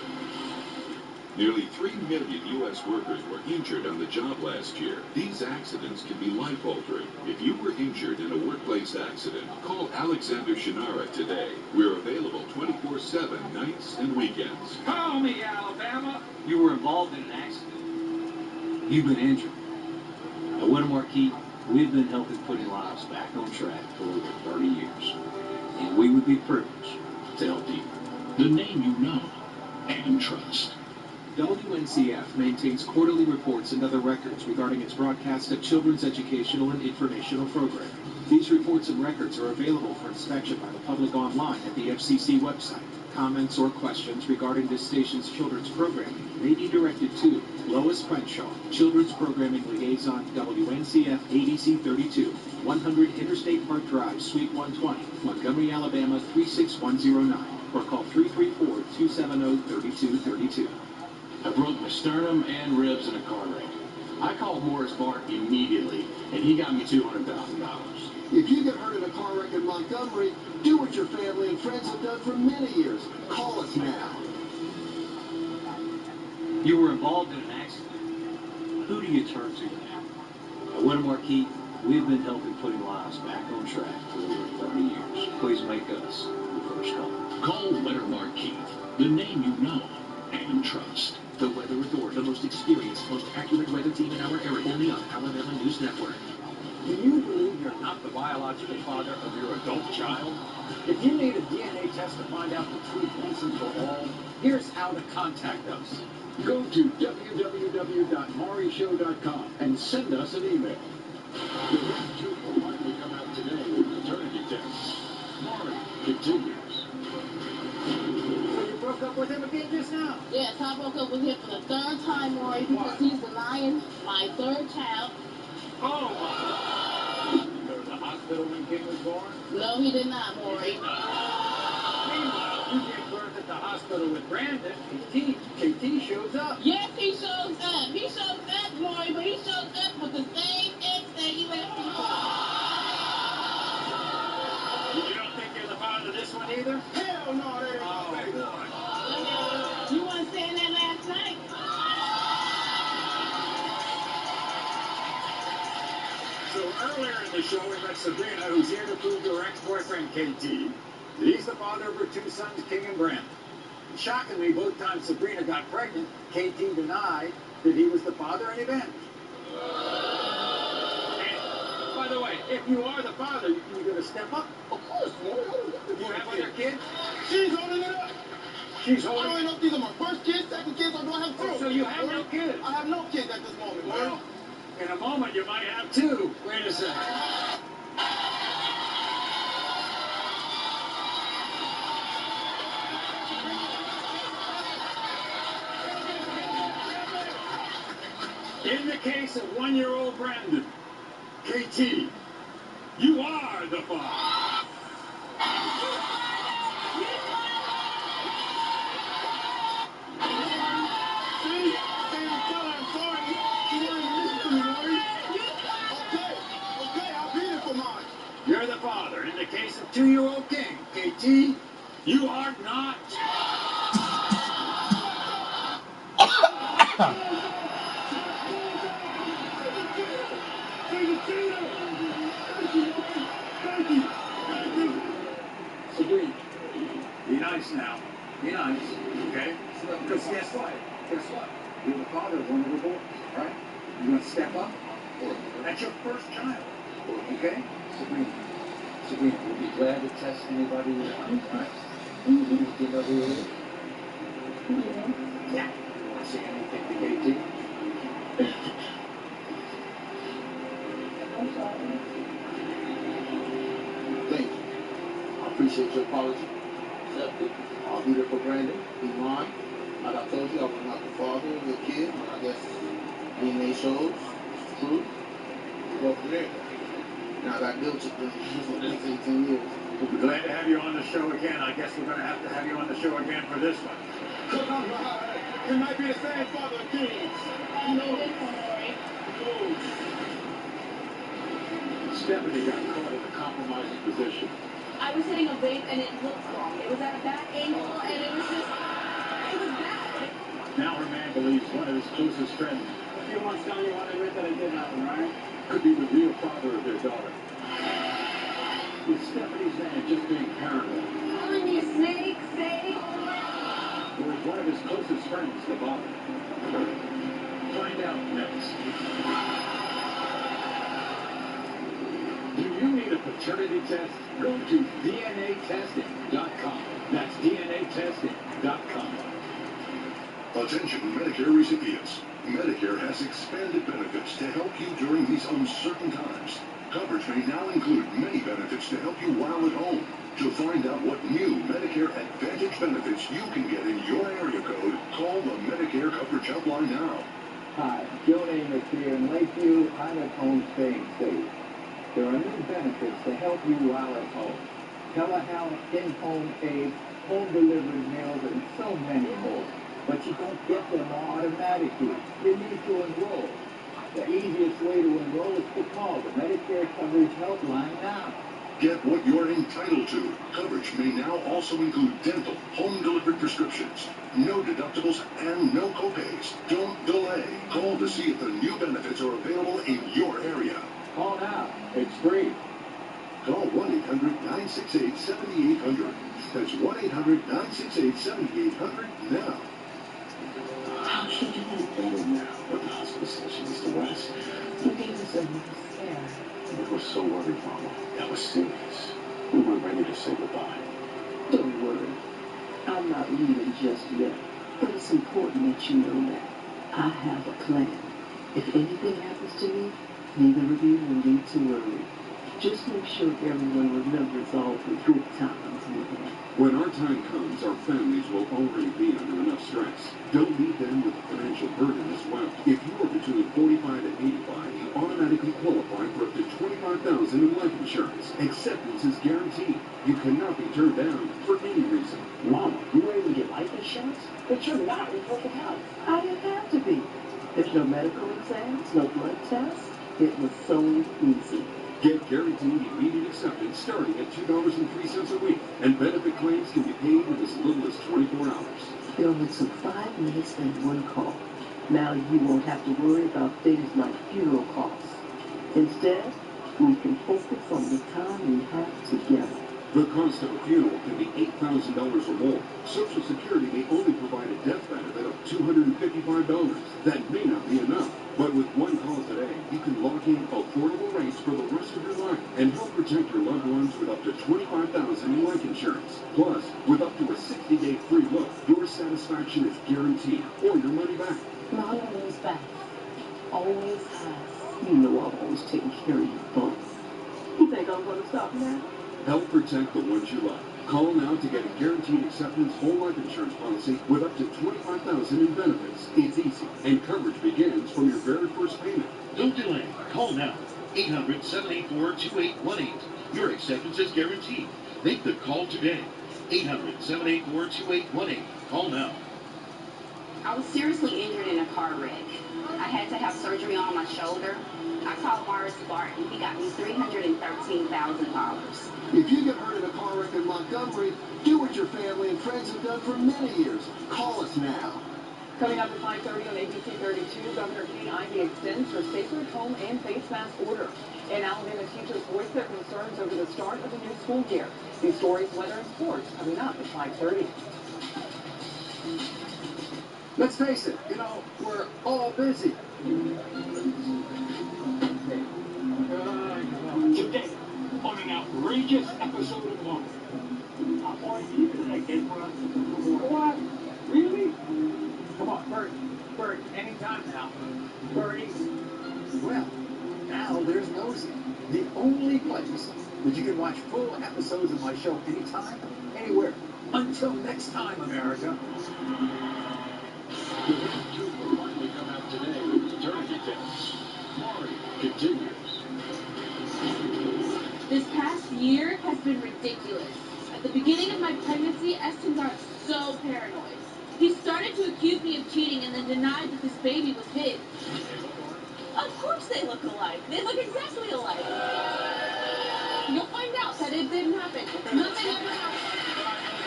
Nearly 3 million U.S. workers were injured on the job last year. These accidents can be life-altering. If you were injured in a workplace accident, call Alexander Shinara today. We're available 24/7, nights and weekends. Call me, Alabama. You were involved in an accident. You've been injured. At Whittemore-Keith, we've been helping putting lives back on track for over 30 years. And we would be privileged to help you. The name you know and trust. WNCF maintains quarterly reports and other records regarding its broadcast of children's educational and informational programming. These reports and records are available for inspection by the public online at the FCC website. Comments or questions regarding this station's children's programming may be directed to Lois Crenshaw, Children's Programming Liaison, WNCF ADC 32, 100 Interstate Park Drive, Suite 120, Montgomery, Alabama 36109, or call 334-270-3232. I broke my sternum and ribs in a car wreck. I called Morris Bart immediately, and he got me $200,000. If you get hurt in a car wreck in Montgomery, do what your family and friends have done for many years. Call us now. You were involved in an accident. Who do you turn to now? At Whittemore-Keith, We've been helping putting lives back on track for over 30 years. Please make us the first call. Call Lettermark Keith, the name you know and trust. The Weather Report, the most experienced, most accurate weather team in our area, only on Alabama News Network. Do you believe you're not the biological father of your adult child? If you need a DNA test to find out the truth once and for all, here's how to contact us. Go to www.mauryshow.com and send us an email. The truth will finally come out today with paternity tests. Maury continues. So you broke up with him again just now? Yes, I broke up with him for the third time, Maury, because he's denying my third child. Oh, my. Go to the hospital when King was born? No, he did not, Maury. Meanwhile, you gave birth at the hospital with Brandon. KT shows up. Yes, he shows up. He shows up, Maury, but he shows up with the same ex that he left me for. You don't think you're the father of this one either? Hell no, that ain't my baby. You weren't saying that last night. So earlier in the show, we met Sabrina, who's here to prove to her ex-boyfriend, KT, that he's the father of her two sons, King and Brandon. And shockingly, both times Sabrina got pregnant, KT denied that he was the father, and he vanished. And, by the way, if you are the father, you're going to step up? Of course, man. Do you have other kids? She's holding it up. She's I holding don't know if these are my first kids, second kids, or do I have two? Oh, so you have no kids? I have no kids at this moment, man. Well, in a moment, you might have two. Wait a second. In the case of one-year-old Brandon, KT, you are the father. You're the father. In the case of two-year-old King, KT, you are not. Sabrina, be nice now. Be nice, okay? Because guess what? Guess what? You're the father of one of the boys, right? You want to step up? That's your first child, okay? Sabrina, we'll be glad to test anybody who wants, right? Do you know who it is? Yeah. Want to say anything to KT? I'm sorry. Thank you. I appreciate your apology. Accepted. I'll be there for Brandon. He's mine. Like I told you, I was not the father of your kid. But I guess DNA shows it's true. Go from there. Now I got guilty for the next 18 years. We'll be glad to have you on the show again. I guess we're going to have to have you on the show again for this one. It might be the same father of kids. I know this one, Maury. Stephanie got caught in a compromising position. I was hitting a vape and it looked wrong. It was at a bad angle and it was bad. Now her man believes one of his closest friends A few months down, you want to admit that I did nothing, right? could be the real father of their daughter. With Stephanie's man just being paranoid, Calling me a snake. or is one of his closest friends the father? Find out next. Do you need a paternity test? Go to DNAtesting.com. That's DNAtesting.com. Attention Medicare recipients. Medicare has expanded benefits to help you during these uncertain times. Coverage may now include many benefits to help you while at home. To find out what new Medicare Advantage benefits you can get in your area code, call the Medicare Coverage Helpline now. Hi, Joe Namath here in Lakeview. I'm at home staying safe. There are new benefits to help you while at home. Telehealth, in-home aid, home-delivered meals, and so many more. But you don't get them automatically. You need to enroll. The easiest way to enroll is to call the Medicare Coverage Helpline now. Get what you're entitled to. Coverage may now also include dental, home-delivered prescriptions, no deductibles, and no copays. Don't delay. Call to see if the new benefits are available in your area. Call now. It's free. Call 1-800-968-7800. That's 1-800-968-7800 now. How should you know better now? But the hospital said she needs to rest. You gave us a little scare. We were so worried, Mama. That was serious. We were ready to say goodbye. Don't worry. I'm not leaving just yet. But it's important that you know that. I have a plan. If anything happens to me, neither of you will need to worry. Just make sure everyone remembers all the good times we had. When our time comes, our families will already be under enough stress. Don't leave them with a financial burden as well. If you are between 45 and 85, you automatically qualify for up to $25,000 in life insurance. Acceptance is guaranteed. You cannot be turned down for any reason. Mama, you were able to get life insurance? But you're not in perfect health. I didn't have to be. There's no medical exams, no blood tests. It was so easy. Get guaranteed immediate acceptance starting at $2.03 a week, and benefit claims can be paid in as little as 24 hours. It only took 5 minutes and 1 call. Now you won't have to worry about things like funeral costs. Instead, we can focus on the time we have together. The cost of a funeral can be $8,000 or more. Social Security may only provide a death benefit of $255. That may not be enough. But with one call today, you can lock in affordable rates for the rest of your life and help protect your loved ones with up to $25,000 in life insurance. Plus, with up to a 60-day free look, your satisfaction is guaranteed or your money back. Mom always back. Always has. You know I've always taken care of you both. You think I'm going to stop now? Help protect the ones you love. Call now to get a guaranteed acceptance whole life insurance policy with up to $25,000 in benefits. It's easy, and coverage begins from your very first payment. Don't delay. Call now. 800-784-2818. Your acceptance is guaranteed. Make the call today. 800-784-2818. Call now. I was seriously injured in a car wreck. I had to have surgery on my shoulder. I called Morris Barton. He got me $313,000. If you get hurt in a car wreck in Montgomery, do what your family and friends have done for many years. Call us now. Coming up at 5:30 on ABC 32, Governor Kate Ivey extends her safer at home and face mask order. And Alabama teachers voice their concerns over the start of the new school year. These stories, weather, and sports coming up at 5:30. Let's face it, we're all busy. Today, on an outrageous episode of Marvel, I'm going to make a run. What? Really? Come on, Bert, anytime now. Bertie. Well, now there's Nosy, the only place that you can watch full episodes of my show anytime, anywhere. Until next time, America. The Red Tube will finally come out today with paternity tests. Maury continues. This past year has been ridiculous. At the beginning of my pregnancy, Eston got so paranoid. He started to accuse me of cheating and then denied that this baby was his. Of course they look alike. They look exactly alike. You'll find out that it didn't happen. Nothing ever happened.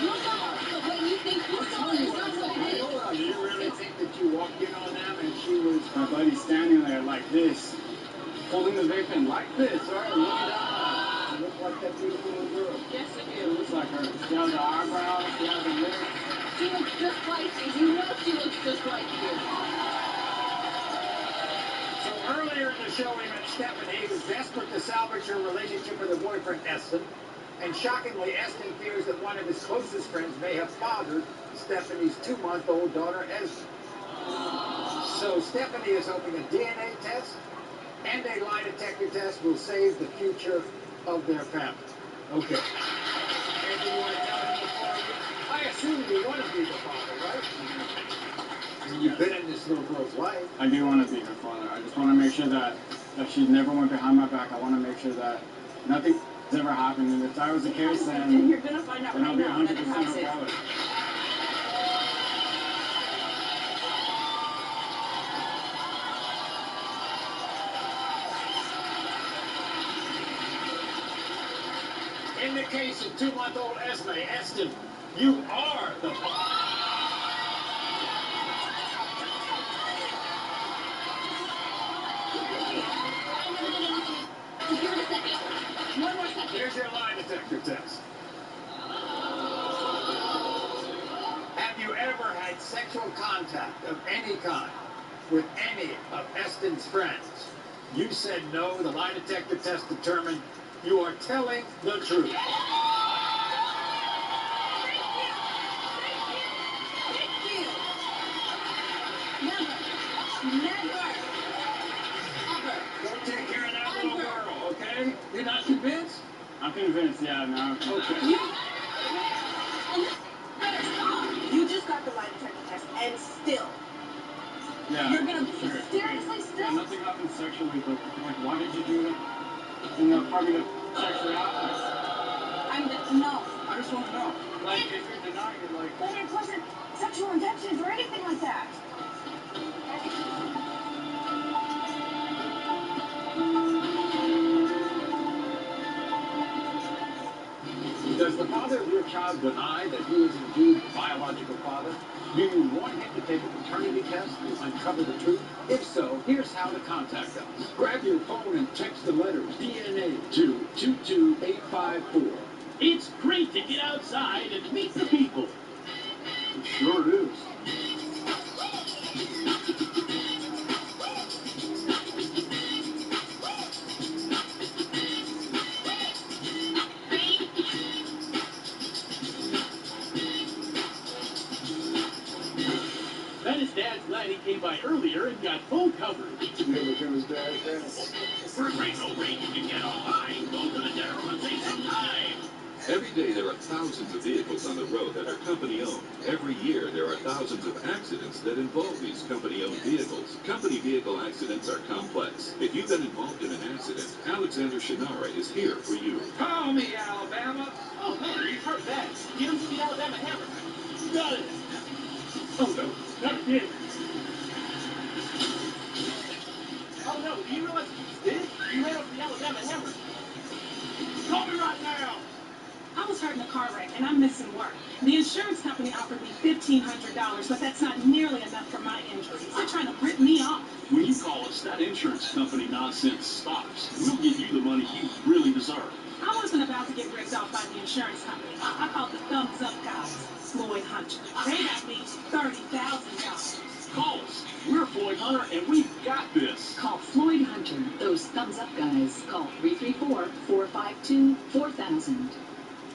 You'll know. But what you think you saw is not what it is. Do you really think that you walked in on them and she was, my buddy, standing there like this, holding the vape pen like this, right? Looking down. She looked like that beautiful little girl. Yes, you It do. looks like her. She has the eyebrows, she has the lips. She looks just like you. You know she looks just like you. So earlier in the show, we met Stephanie, who's desperate to salvage her relationship with her boyfriend, Eston. And shockingly, Eston fears that one of his closest friends may have fathered Stephanie's 2-month-old daughter, Esme. So Stephanie is hoping a DNA test and a lie detector test will save the future of their family. Okay. Anything you want to tell him before I assume you want to be the father, right? I mean, you've been in this little girl's life. I do want to be her father. I just want to make sure that she never went behind my back. I want to make sure that nothing's ever happened. And if that was the case, then you're going to find out then right I'll be now 100% that it her has it. father. In the case of 2-month-old Esme, Eston, you are the father. One more second. Here's your lie detector test. Have you ever had sexual contact of any kind with any of Eston's friends? You said no. The lie detector test determined you are telling the truth. Go take care of that little girl, okay? You're not convinced? I'm convinced, yeah, no. Okay. You just got the lie detector test, and still. Yeah. You're gonna Sure. seriously Yeah, still? nothing happened sexually, but like, why did you do it? And probably the sexually after. No. I just want to know. Like, if you're denying it, like. But it wasn't sexual intentions or anything like that. Does the father of your child deny that he is indeed the biological father? Do you want him to take a paternity test to uncover the truth? If so, here's how to contact us. Grab your phone and text the letters DNA to 22854. It's great to get outside and meet the people. It sure is. That is Dad's glad he came by earlier and got phone coverage. You ever been his dad, Dennis? For a great low rate you can get online, go to the general and save some time. Every day there are thousands of vehicles on the road that are company-owned. Every year there are thousands of accidents that involve these company-owned vehicles. Company vehicle accidents are complex. If you've been involved in an accident, Alexander Shinara is here for you. Call me, Alabama. Oh man, you've heard that. Get him to the Alabama Hammer. Got it. Oh no, not again. Oh no, do you realize what you just did? You ran off the Alabama Hammer. Call me right now. I was hurt in a car wreck, and I'm missing work. The insurance company offered me $1,500, but that's not nearly enough for my injuries. They're trying to rip me off. When you call us, that insurance company nonsense stops. We'll give you the money you really deserve. I wasn't about to get ripped off by the insurance company. I called the thumbs up guys, Floyd Hunter. They got me $30,000. Call us. We're Floyd Hunter, and we've got this. Call Floyd Hunter. Those thumbs up guys. Call 334-452-4000.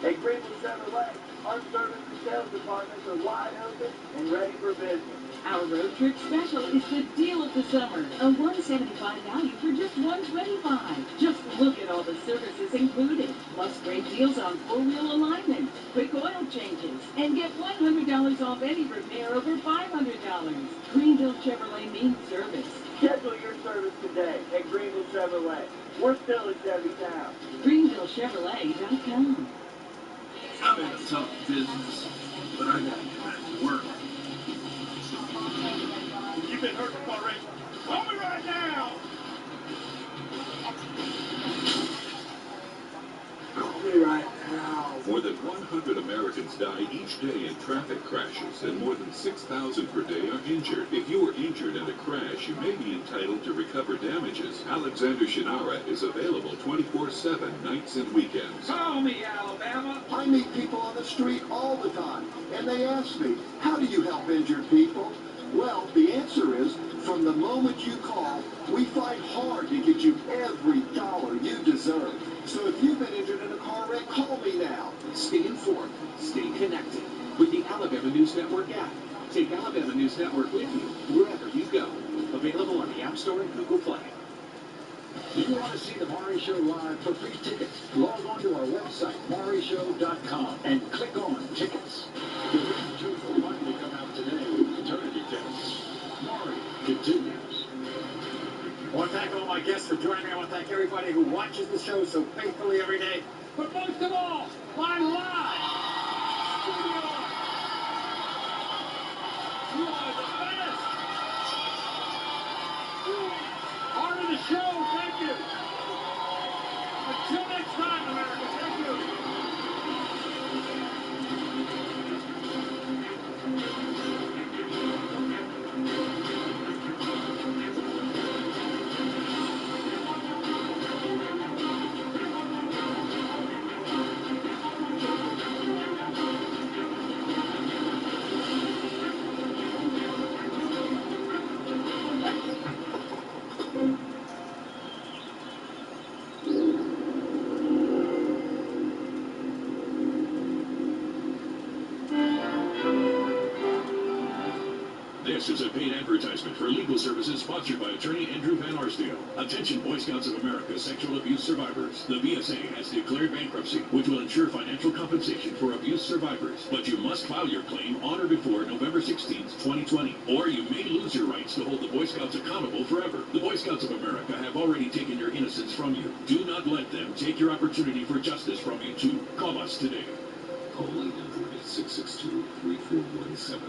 At Greenville Chevrolet, our service and sales departments are wide open and ready for business. Our road trip special is the deal of the summer. A $175 value for just $125. Just look at all the services included. Plus great deals on four-wheel alignment, Quick oil changes, and get $100 off any repair over $500. Greenville Chevrolet means service. Schedule your service today at Greenville Chevrolet. We're still in Chevy Town. GreenvilleChevrolet.com. I'm in a tough business, but I got to get back to work. You've been hurt before, Ray. Call me right now. Call me right now. More than 100 Americans die each day in traffic crashes, and more than 6,000 per day are injured. If you were injured in a crash, you may be entitled to recover damages. Alexander Shinara is available 24/7, nights and weekends. Call me, Alabama. I meet people on the street all the time, and they ask me, how do you help injured people? Well, the answer is, from the moment you call, we fight hard to get you every dollar you deserve. So if you've been injured in a car wreck, call me now. Stay informed. Stay connected with the Alabama News Network app. Take Alabama News Network with you wherever you go. Available on the App Store and Google Play. Do you want to see The Maury Show live for free tickets? Log on to our website, mauryshow.com, and click on Tickets. The written truth will finally come out today with paternity tests. Maury continues. I want to thank all my guests for joining me. I want to thank everybody who watches the show so faithfully every day. But most of all, my live studio. You are the best. Part of the show. Thank you. Until next time, America. Thank you. advertisement for legal services sponsored by attorney Andrew Van Arsdale. Attention Boy Scouts of America sexual abuse survivors. The BSA has declared bankruptcy, which will ensure financial compensation for abuse survivors. But you must file your claim on or before November 16th, 2020, or you may lose your rights to hold the Boy Scouts accountable forever. The Boy Scouts of America have already taken your innocence from you. Do not let them take your opportunity for justice from you too. Call us today. Calling number is 662-3417.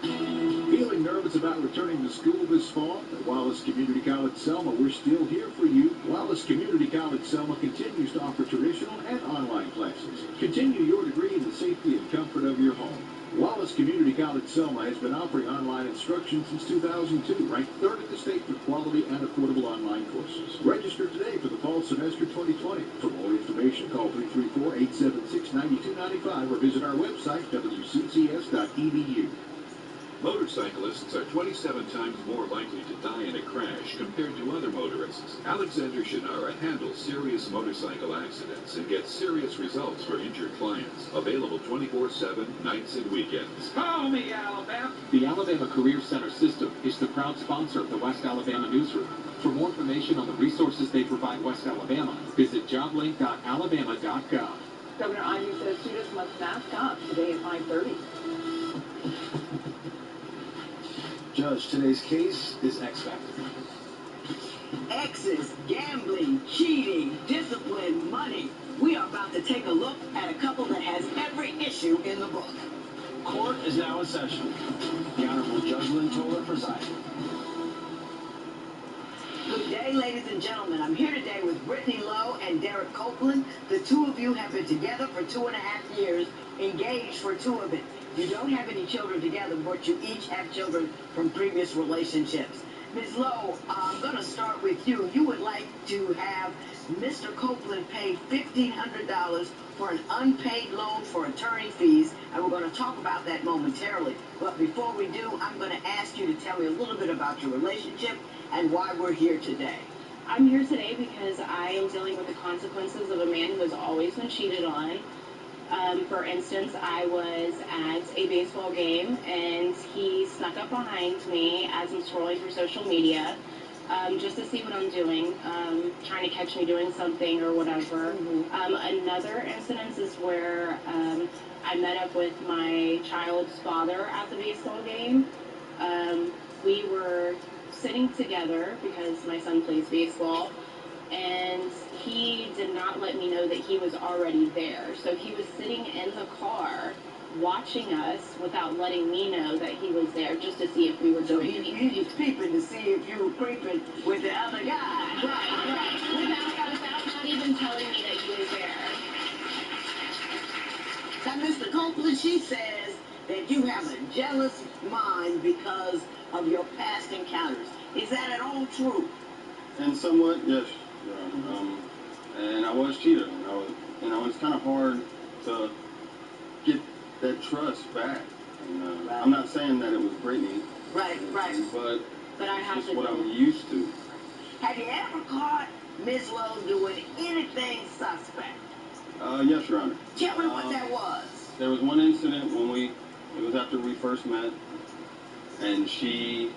Feeling nervous about returning to school this fall? At Wallace Community College Selma, we're still here for you. Wallace Community College Selma continues to offer traditional and online classes. Continue your degree in the safety and comfort of your home. Wallace Community College Selma has been offering online instruction since 2002, ranked third in the state for quality and affordable online courses. Register today for the fall semester 2020. For more information, call 334-876-9295 or visit our website, wccs.edu. Motorcyclists are 27 times more likely to die in a crash compared to other motorists. Alexander Shannara handles serious motorcycle accidents and gets serious results for injured clients. Available 24/7, nights and weekends. Call me, Alabama. The Alabama Career Center system is the proud sponsor of the West Alabama Newsroom. For more information on the resources they provide West Alabama, visit joblink.alabama.gov. Governor Ivey says students must mask up today at 5:30. Judge, today's case is X Factor. Exes, gambling, cheating, discipline, money. We are about to take a look at a couple that has every issue in the book. Court is now in session. The Honorable Judge Lynn Toller presiding. Good day, ladies and gentlemen. I'm here today with Brittany Lowe and Derek Copeland. The two of you have been together for 2.5 years, engaged for 2 of it. You don't have any children together, but you each have children from previous relationships. Ms. Lowe, I'm going to start with you. You would like to have Mr. Copeland pay $1,500 for an unpaid loan for attorney fees, and we're going to talk about that momentarily. But before we do, I'm going to ask you to tell me a little bit about your relationship and why we're here today. I'm here today because I am dealing with the consequences of a man who has always been cheated on. For instance, I was at a baseball game and he snuck up behind me as I'm scrolling through social media just to see what I'm doing, trying to catch me doing something or whatever. Another incident is where I met up with my child's father at the baseball game. We were sitting together because my son plays baseball, and he did not let me know that he was already there. So he was sitting in the car watching us without letting me know that he was there, just to see if we were doing anything. He was peeping to see if you were creeping with the other guy. Right. Without not even telling me that he was there. Now, Mr. Copeland, she says that you have a jealous mind because of your past encounters. Is that at all true? And somewhat, yes. And I was cheated. It's kind of hard to get that trust back. And, I'm not saying that it was Brittany. Right. But I have it's to what I'm used to. Have you ever caught Ms. Lowe doing anything suspect? Yes, Your Honor. Tell me what that was. There was one incident it was after we first met, and she,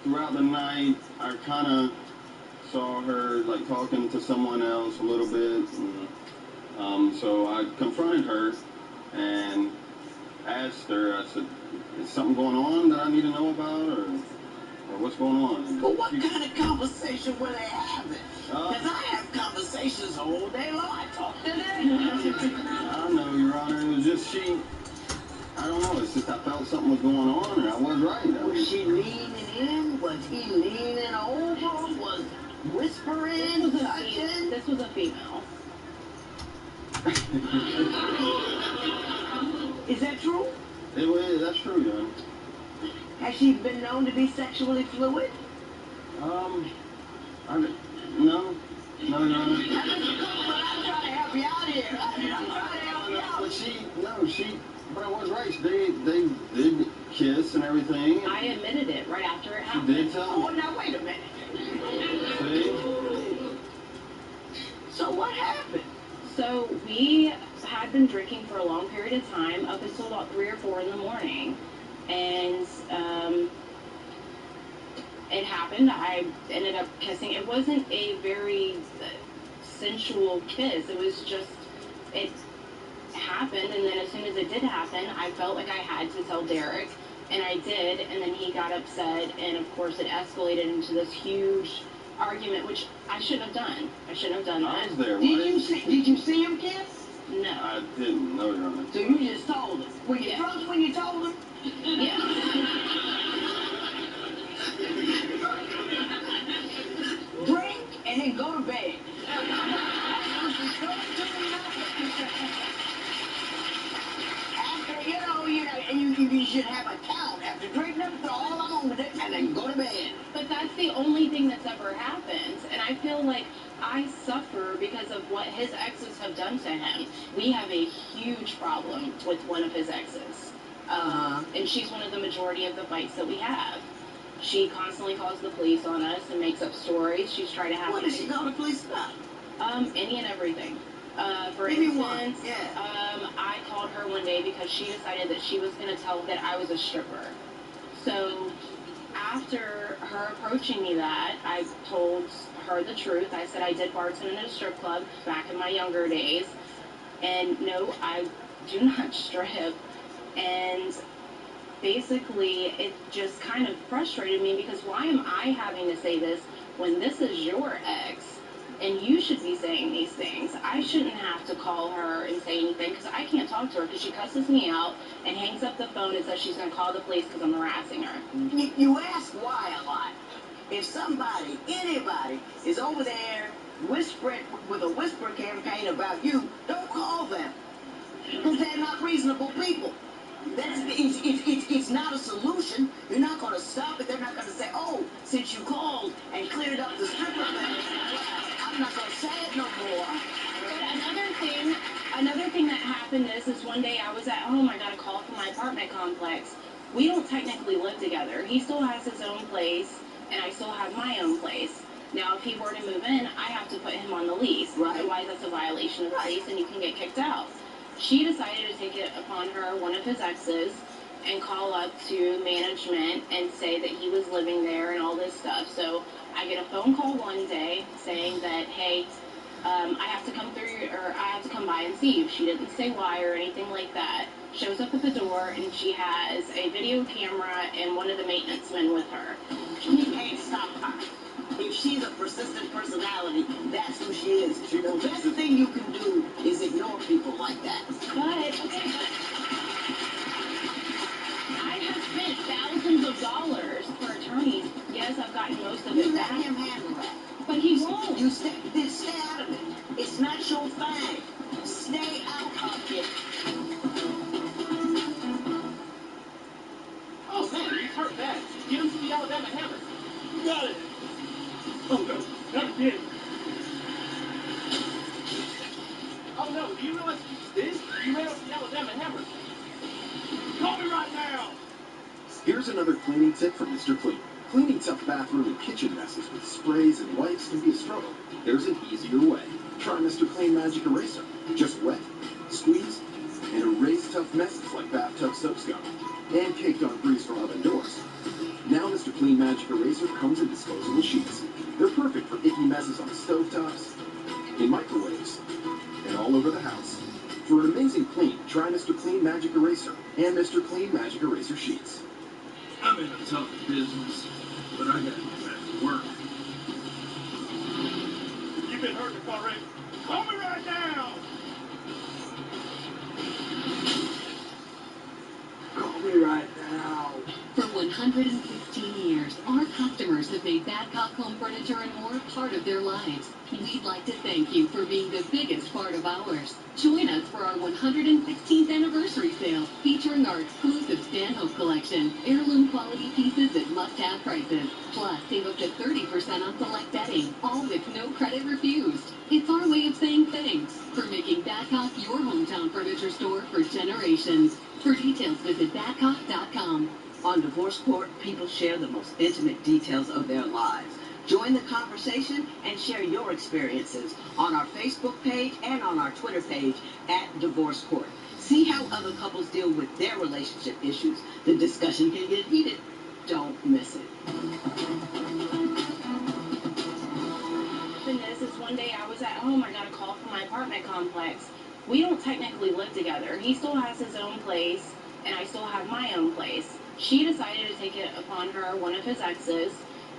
throughout the night, I kind of saw her like talking to someone else a little bit, and so I confronted her and asked her, I said, is something going on that I need to know about, or what's going on? But what kind of conversation were they having? Because I have conversations all day long. I talk to them. I know, Your Honor. It was just I don't know. It's just I felt something was going on, and I was right. Was she leaning in? Was he leaning over? Was whispering? Touching? This was a female. Is that true? That's true, Your Honor. Has she been known to be sexually fluid? No, Your Honor. I'm trying to help you out here. I'm trying to help you out. But I was right. They did kiss and everything. I admitted it right after it happened. She did tell me. Oh, now wait a minute. See? So what happened? So we had been drinking for a long period of time, up until about 3 or 4 in the morning. and it happened. I ended up kissing. It wasn't a very sensual kiss. It was just, it happened, and then as soon as it did happen, I felt like I had to tell Derek, and I did, and then he got upset, and of course it escalated into this huge argument, which I shouldn't have done. I shouldn't have done that. I was there. Did you see him kiss? No. I didn't know, Your Honor. So you just told him. Were you drunk when you told him? Yeah. Drink and then go to bed. After, and you should have a count. After drinking them, throw all on with it, and then go to bed. But that's the only thing that's ever happened. And I feel like I suffer because of what his exes have done to him. We have a huge problem with one of his exes. And she's one of the majority of the fights that we have. She constantly calls the police on us and makes up stories. She's trying to have... What does she call the police about? Any and everything. For Give me instance, one. Yeah. I called her one day because she decided that she was going to tell that I was a stripper. So after her approaching me that, I told her the truth. I said I did bartend in a strip club back in my younger days. And no, I do not strip. And basically, it just kind of frustrated me because why am I having to say this when this is your ex? And you should be saying these things. I shouldn't have to call her and say anything because I can't talk to her because she cusses me out and hangs up the phone and says she's going to call the police because I'm harassing her. You ask why a lot. If somebody, anybody, is over there whispering with a whisper campaign about you, don't call them. Because they're not reasonable people. It's not a solution. You're not going to stop it. They're not going to say, oh, since you called and cleared up the stripper thing, I'm not going to say it no more. But another thing that happened is one day I was at home. I got a call from my apartment complex. We don't technically live together. He still has his own place, and I still have my own place. Now, if he were to move in, I have to put him on the lease. Right. Otherwise, that's a violation of the lease, and you can get kicked out. She decided to take it upon her, one of his exes, and call up to management and say that he was living there and all this stuff. So I get a phone call one day saying that, hey, I have to come through, or I have to come by and see you. She didn't say why or anything like that. Shows up at the door, and she has a video camera and one of the maintenance men with her. You can't stop her. If she's a persistent personality, that's who she is. The best thing you can do is ignore people like that. But I have spent thousands of dollars for attorneys. Yes, I've gotten most of it back. Let him handle that. But he won't. You stay out of it. It's not your thing. Stay out of it. Oh, man, he's hurt bad. Get him to the Alabama Hammer. You got it. Oh, no. Never did. Oh, no. Do you realize this? You ran off the Alabama Hammer. Call me right now. Here's another cleaning tip from Mr. Clean. Cleaning tough bathroom and kitchen messes with sprays and wipes can be a struggle. There's an easier way. Try Mr. Clean Magic Eraser. Just wet, squeeze, and erase tough messes like bathtub soap scum and caked on grease from oven doors. Now Mr. Clean Magic Eraser comes in disposable sheets. They're perfect for icky messes on stovetops, in microwaves, and all over the house. For an amazing clean, try Mr. Clean Magic Eraser and Mr. Clean Magic Eraser sheets. I'm in a tough business, but I gotta get back to work. You've been hurt in the car wreck. Call me right now. Call me right now. For 115 years, our customers have made Badcock Home Furniture and more part of their lives. We'd like to thank you for being the biggest part of ours. Join us for our 116th anniversary sale, featuring our exclusive Stanhope collection, heirloom quality pieces at must-have prices. Plus, save up to 30% on select bedding, all with no credit refused. It's our way of saying thanks for making Badcock your hometown furniture store for generations. For details, visit badcock.com. On Divorce Court, people share the most intimate details of their lives. Join the conversation and share your experiences on our Facebook page and on our Twitter page at Divorce Court. See how other couples deal with their relationship issues. The discussion can get heated. Don't miss it. This is one day I was at home. I got a call from my apartment complex. We don't technically live together. He still has his own place, and I still have my own place. She decided to take it upon her, one of his exes,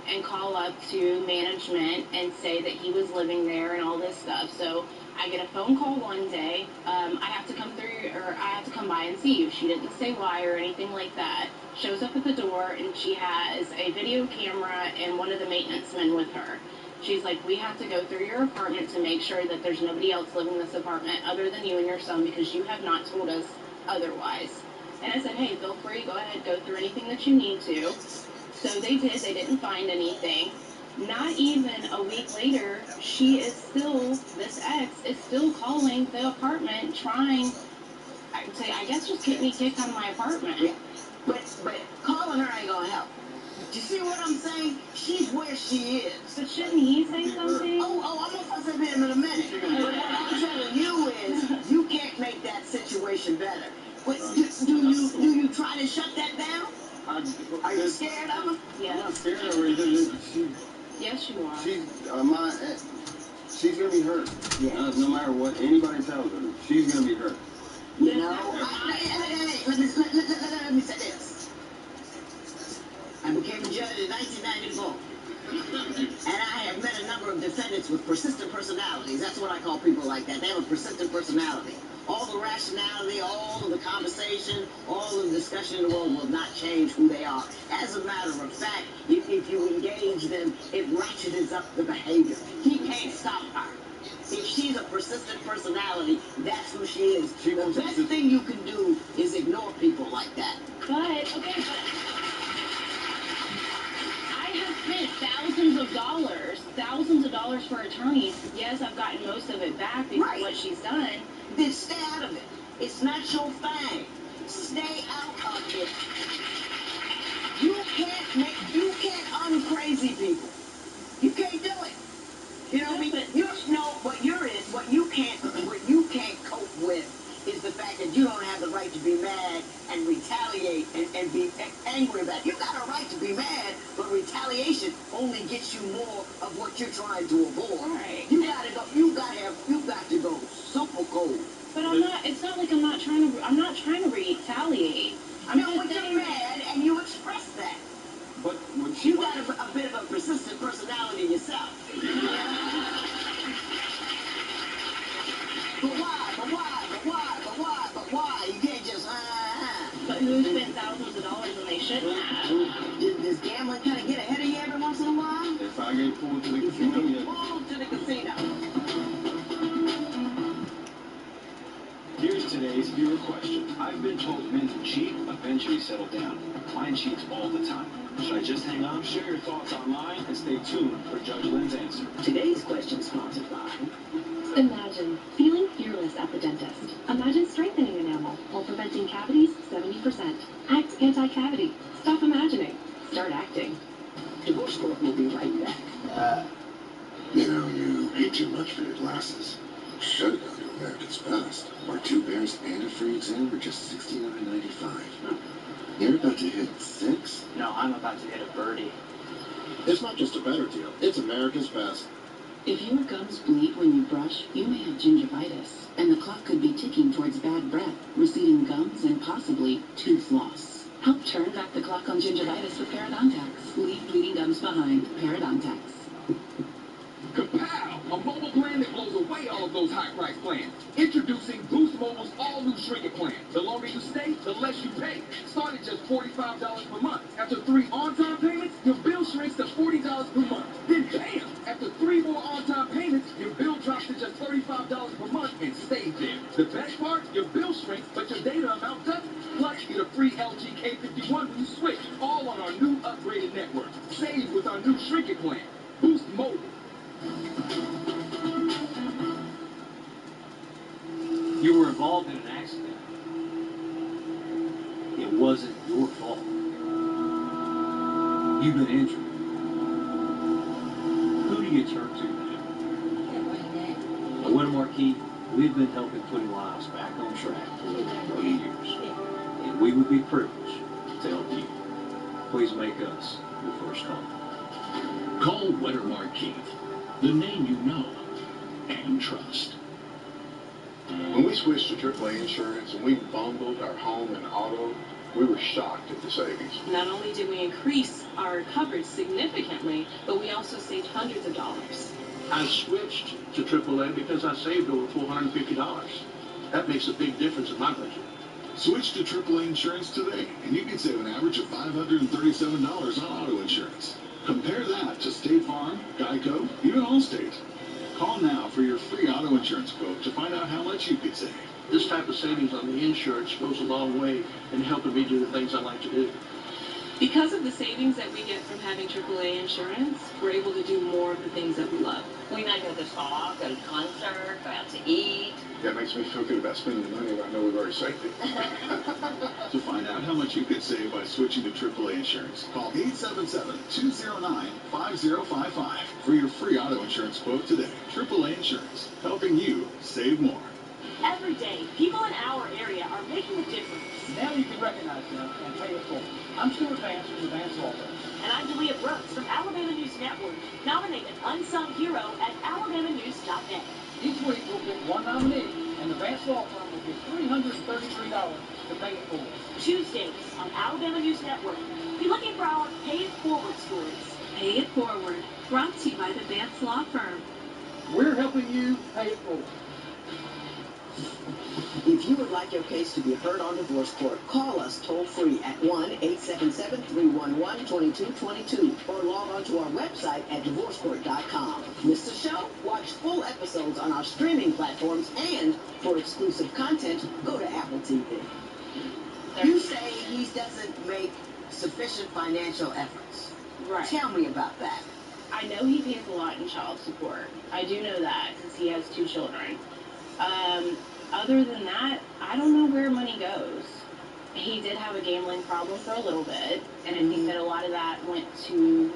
and call up to management and say that he was living there and all this stuff. So I get a phone call one day. I have to come through, or I have to come by and see you. She didn't say why or anything like that. Shows up at the door, and she has a video camera and one of the maintenance men with her. She's like, we have to go through your apartment to make sure that there's nobody else living in this apartment other than you and your son, because you have not told us otherwise. And I said, hey, feel free, go ahead, go through anything that you need to. So they did. They didn't find anything. Not even a week later, she is still, this ex is still calling the apartment, trying to, I guess, just get me kicked out of my apartment. Yeah. But calling her ain't gonna help. Do you see what I'm saying? She's where she is. But shouldn't he say something? Oh, I'm gonna fuss at him in a minute. But what I'm telling you is, you can't make that situation better. But do you try to shut that down? Are you scared of her? Yes. I'm not scared of her. Yes, you are. She's gonna be hurt. Yeah. No matter what anybody tells her, she's gonna be hurt. You know, let me say this. I became a judge in 1994. And I have met a number of defendants with persistent personalities. That's what I call people like that. They have a persistent personality. All the rationality, all of the conversation, all of the discussion in the world will not change who they are. As a matter of fact, if you engage them, it ratchets up the behavior. He can't stop her. If she's a persistent personality, that's who she is. The best thing you can do is ignore people like that. But I have spent thousands of dollars for attorneys. Yes, I've gotten most of it back because of what she's done. Then stay out of it. It's not your thing. Stay out of it. You can't uncrazy people. You can't do it. You know what I mean? What you can't cope with is the fact that you don't have the right to be mad and retaliate and be angry about it. You got a right to be mad, but retaliation only gets you more of what you're trying to avoid. Right. You got to go super cold. But it's not like I'm not trying to retaliate. But you're mad and you express that. But you got a bit of a persistent personality yourself. But why? You can't just, But who spent thousands of dollars when they shouldn't have? Does gambling kind of get ahead of you every once in a while? If I get pulled to the casino, yeah. Pulled to the casino. Here's today's viewer question. I've been told men who cheat eventually settle down. Mine cheats all the time. Should I just hang up? Share your thoughts online and stay tuned for Judge Lynn's answer. Today's question is sponsored by... Imagine feeling fearless at the dentist. Imagine strengthening enamel while preventing cavities 70%. Act anti-cavity. Stop imagining. Start acting. Divorce Court will be right back. You paid too much for your glasses. Should have gone to America's Best, where 2 pairs and a free exam for just $69.95. You're about to hit 6? No, I'm about to hit a birdie. It's not just a better deal, it's America's Best. If your gums bleed when you brush, you may have gingivitis, and the clock could be ticking towards bad breath, receding gums, and possibly tooth loss. Help turn back the clock on gingivitis with Parodontax. Leave bleeding gums behind. Parodontax. Kapow! A mobile plan that blows away all of those high-price plans. Introducing Boost Mobile's all-new Shrink-It plan. The longer you stay, the less you pay. Start at just $45 per month. After 3 on-time payments, your bill shrinks to $40 per month. Then bam! After 3 more on-time payments, your bill drops to just $35 per month and stays there. The best part? Your bill shrinks, but your data amount doesn't. Plus, you get a free LG K51 when you switch. All on our new upgraded network. Save with our new Shrink-It plan. Boost Mobile. You were involved in an accident. It wasn't your fault. You've been injured. Who do you turn to now? A Winmarquee We've been helping put lives back on track for over 80 years. And we would be privileged to help you. Please make us your first call. Call Wettermark Keith, the name you know and trust. When we switched to AAA insurance and we bundled our home and auto, we were shocked at the savings. Not only did we increase our coverage significantly, but we also saved hundreds of dollars. I switched to AAA because I saved over $450. That makes a big difference in my budget. Switch to AAA insurance today, and you can save an average of $537 on auto insurance. Compare that to State Farm, Geico, even Allstate. Call now for your free auto insurance quote to find out how much you could save. This type of savings on the insurance goes a long way in helping me do the things I like to do. Because of the savings that we get from having AAA insurance, we're able to do more of the things that we love. We might go to the spa, go to a concert, go out to eat. That makes me feel good about spending the money, but I know we've already saved it. To find out how much you could save by switching to AAA insurance, call 877-209-5055 for your free auto insurance quote today. AAA Insurance, helping you save more. Every day, people in our area are making a difference. Now you can recognize them and pay it forward. I'm Stuart Vance from the Vance Law Firm. And I'm Delia Brooks from Alabama News Network, nominated Unsung Hero at alabamanews.net. Each week we'll pick one nominee, and the Vance Law Firm will give $333 to pay it forward. Tuesdays on Alabama News Network. Be looking for our Pay It Forward stories. Pay It Forward, brought to you by the Vance Law Firm. We're helping you pay it forward. If you would like your case to be heard on divorce court, call us toll-free at 1-877-311-2222 or log on to our website at divorcecourt.com. Miss the show? Watch full episodes on our streaming platforms, and for exclusive content, go to Apple TV. You say he doesn't make sufficient financial efforts. Right. Tell me about that. I know he pays a lot in child support. I do know that because he has 2 children. Other than that, I don't know where money goes. He did have a gambling problem for a little bit, and I think that a lot of that went to,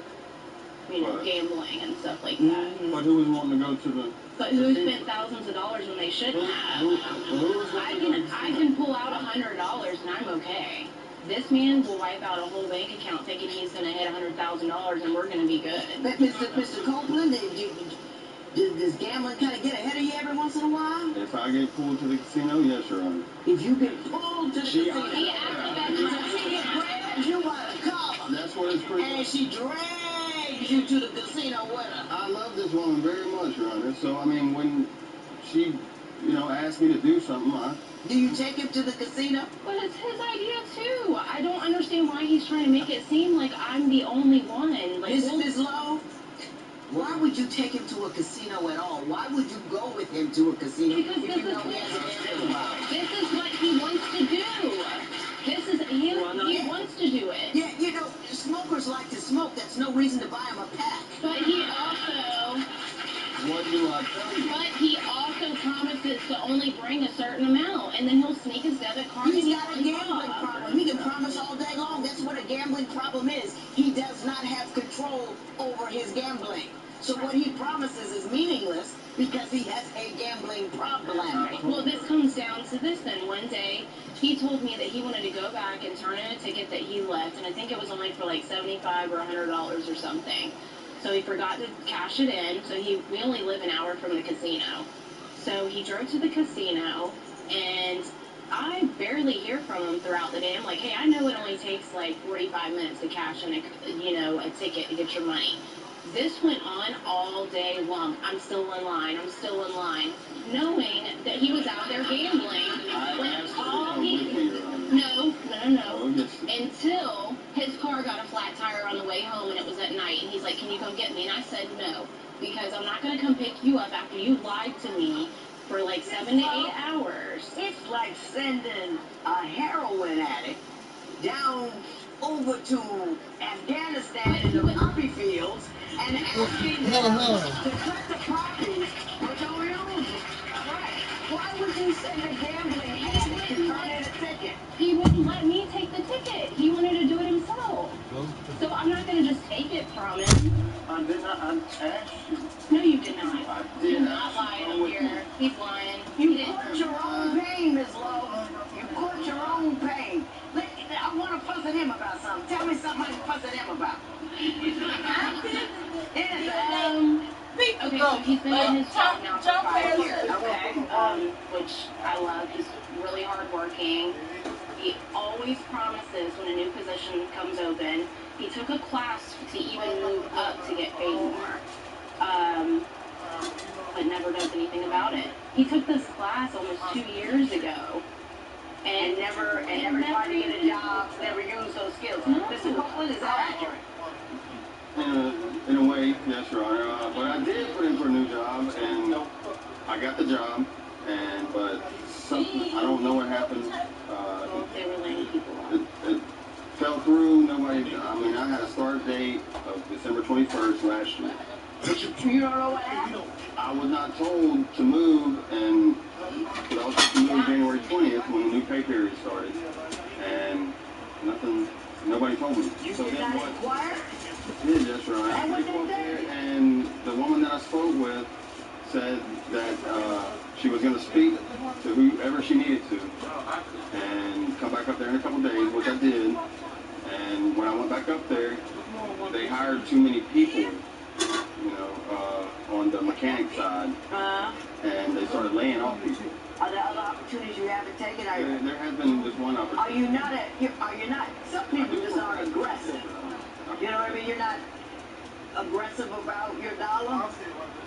gambling and stuff like that. But who was wanting to go to the... But who spent thousands of dollars when they shouldn't have? I can pull out $100 and I'm okay. This man will wipe out a whole bank account thinking he's going to hit $100,000 and we're going to be good. But Mr. Copeland, does gambling kind of get ahead of you every once in a while? If I get pulled to the casino, yes, Your Honor. If you get pulled to the casino, he acted she grabbed you by the collar. That's what it's pretty. And she drags you to the casino with her. I love this woman very much, Your Honor. So, I mean, when she, asked me to do something, Do you take him to the casino? But it's his idea, too. I don't understand why he's trying to make it seem like I'm the only one. Like, Ms. Lowe? Why would you take him to a casino at all? Why would you go with him to a casino because if you know he has a gambling problem? This is what he wants to do. He wants to do it. Yeah, smokers like to smoke. That's no reason to buy him a pack. But he also... What do I tell you? But he also promises to only bring a certain amount, and then he'll sneak his debit card. He's got a gambling problem. He can promise all day long. That's what a gambling problem is. He does not have control over his gambling. So what he promises is meaningless because he has a gambling problem. Well, this comes down to this then. One day, he told me that he wanted to go back and turn in a ticket that he left, and I think it was only for like $75 or $100 or something. So he forgot to cash it in, so we only live an hour from the casino. So he drove to the casino, and I barely hear from him throughout the day. I'm like, hey, I know it only takes like 45 minutes to cash in a ticket to get your money. This went on all day long. I'm still in line, knowing that he was out there gambling. No. Until his car got a flat tire on the way home and it was at night. And he's like, can you come get me? And I said no, because I'm not going to come pick you up after you lied to me for like 7 to 8 hours. It's like sending a heroin addict down over to Afghanistan in the poppy fields and asking them to cut the poppies but don't use it. Right. Why would you send a gambling addict to turn in a ticket? He wouldn't let me take the ticket. He wanted to do it himself. So I'm not going to just take it from him. Didn't I ask you? No, you did not. I did. You're not lying up here. He's lying. You he's been in his job now for 5 years. Okay. Which I love. He's really hardworking. He always promises when a new position comes open. He took a class to even move up to get paid more. But never does anything about it. He took this class almost 2 years ago. And never tried to get a job, never used those skills. Mr. Copeland, is that accurate? In a way, yes, Your Honor. But I did put in for a new job, and I got the job, but something, I don't know what happened. They were laying people off. It fell through. Nobody, I had a start date of December 21st last year. You don't know what happened? I was not told to move, and but I was supposed to move January 20th when the new pay period started, and nobody told me. You did not inquire? Yeah, that's right. And what they say? And the woman that I spoke with said that she was going to speak to whoever she needed to, and come back up there in a couple days, which I did. And when I went back up there, they hired too many people, on the mechanic side, and they started laying off people. Are there other opportunities you haven't taken? There has been just one opportunity. Are you not, some people just aren't aggressive. You know what I mean? You're not aggressive about your dollar. I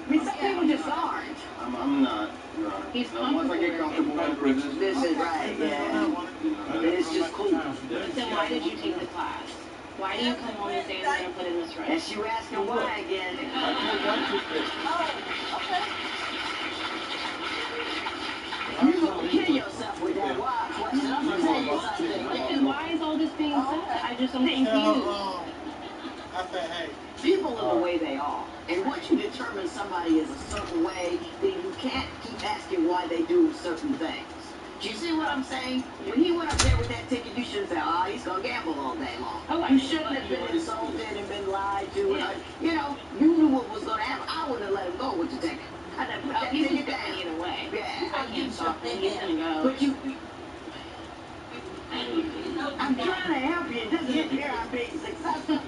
mean, some people just aren't. I'm not, Your Honor. Once I get comfortable with this is right, yeah. It's just cool. Then why did you take the class? Why do you come home and say I'm going to put in this right? Yes, you asking why again? You're going to kill yourself with that why question. I'm going to tell you something. And why is all this being said? I'm confused. People are the way they are. And once you determine somebody is a certain way, then you can't keep asking why they do certain things. Do you see what I'm saying? When he went up there with that ticket, you should have said, he's going to gamble all day long. You shouldn't have been insulted and been lied to. You knew what was going to happen. I wouldn't have let him go with the ticket. I'd have put that ticket down. Either way. Yeah. I can't stop him. He's going to go. But I'm trying to help you. It doesn't appear I'm being successful.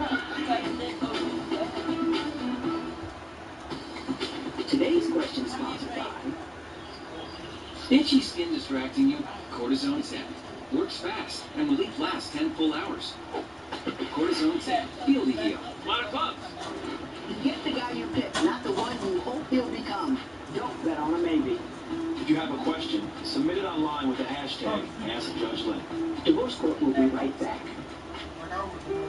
Today's question is sponsored by... Itchy skin distracting you? Cortisone Zen. Works fast and relief lasts 10 full hours. Cortisone Zen. Feel the heal. Lot of bugs. Get the guy you pick, not the one you hope he'll become. Don't bet on a maybe. If you have a question, submit it online with the hashtag AskJudgeLynn. Divorce Court will be right back.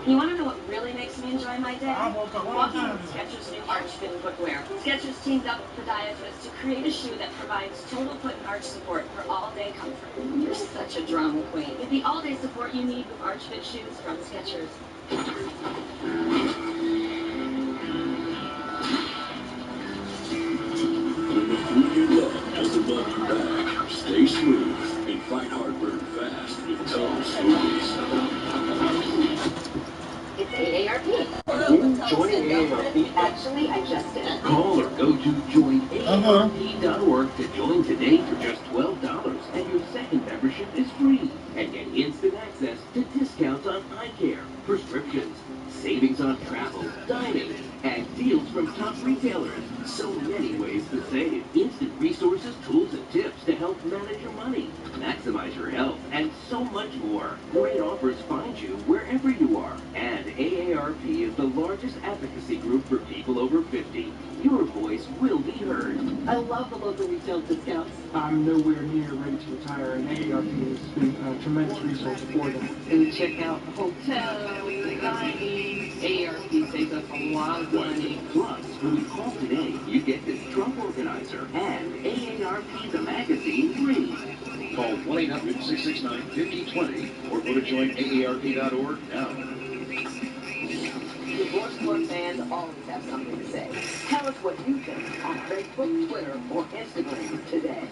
You want to know what really makes me enjoy my day? Walking with Skechers' new arch fit footwear. Skechers teamed up with podiatrists to create a shoe that provides total foot and arch support for all-day comfort. You're such a drama queen. Get the all-day support you need with arch fit shoes from Skechers. When the food you love doesn't love you back, stay smooth and fight heartburn fast with Tums Smoothies. It's AARP. Joining AARP. Actually, I just did. Call or go to joinaarp.org to join today for just $12, and your second membership is free. And get instant access to discounts on eye care, prescriptions, savings on travel, dining, and deals from top retailers. So many ways to save. Instant resources, tools, and tips to help manage your money, maximize your health, and so much more. Great offers find you wherever you are. And AARP is the largest advocacy group for people over 50. Your voice will be heard. I love the local retail discounts. I'm nowhere near ready to retire, and AARP has been a tremendous resource for them. And check out hotels, dining. AARP saves us a lot of money. Plus, when you call today, you get this Trump organizer and AARP the magazine free. Call 1-800-669-5020 or go to joinaarp.org now. Divorce Court fans always have something to say. Tell us what you think on Facebook, Twitter, or Instagram today.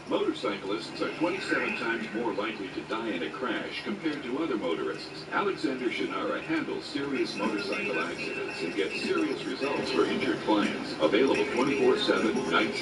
Motorcyclists are 27 times more likely to die in a crash compared to other motorists. Alexander Shannara handles serious motorcycle accidents and gets serious results for injured clients. Available 24/7, nights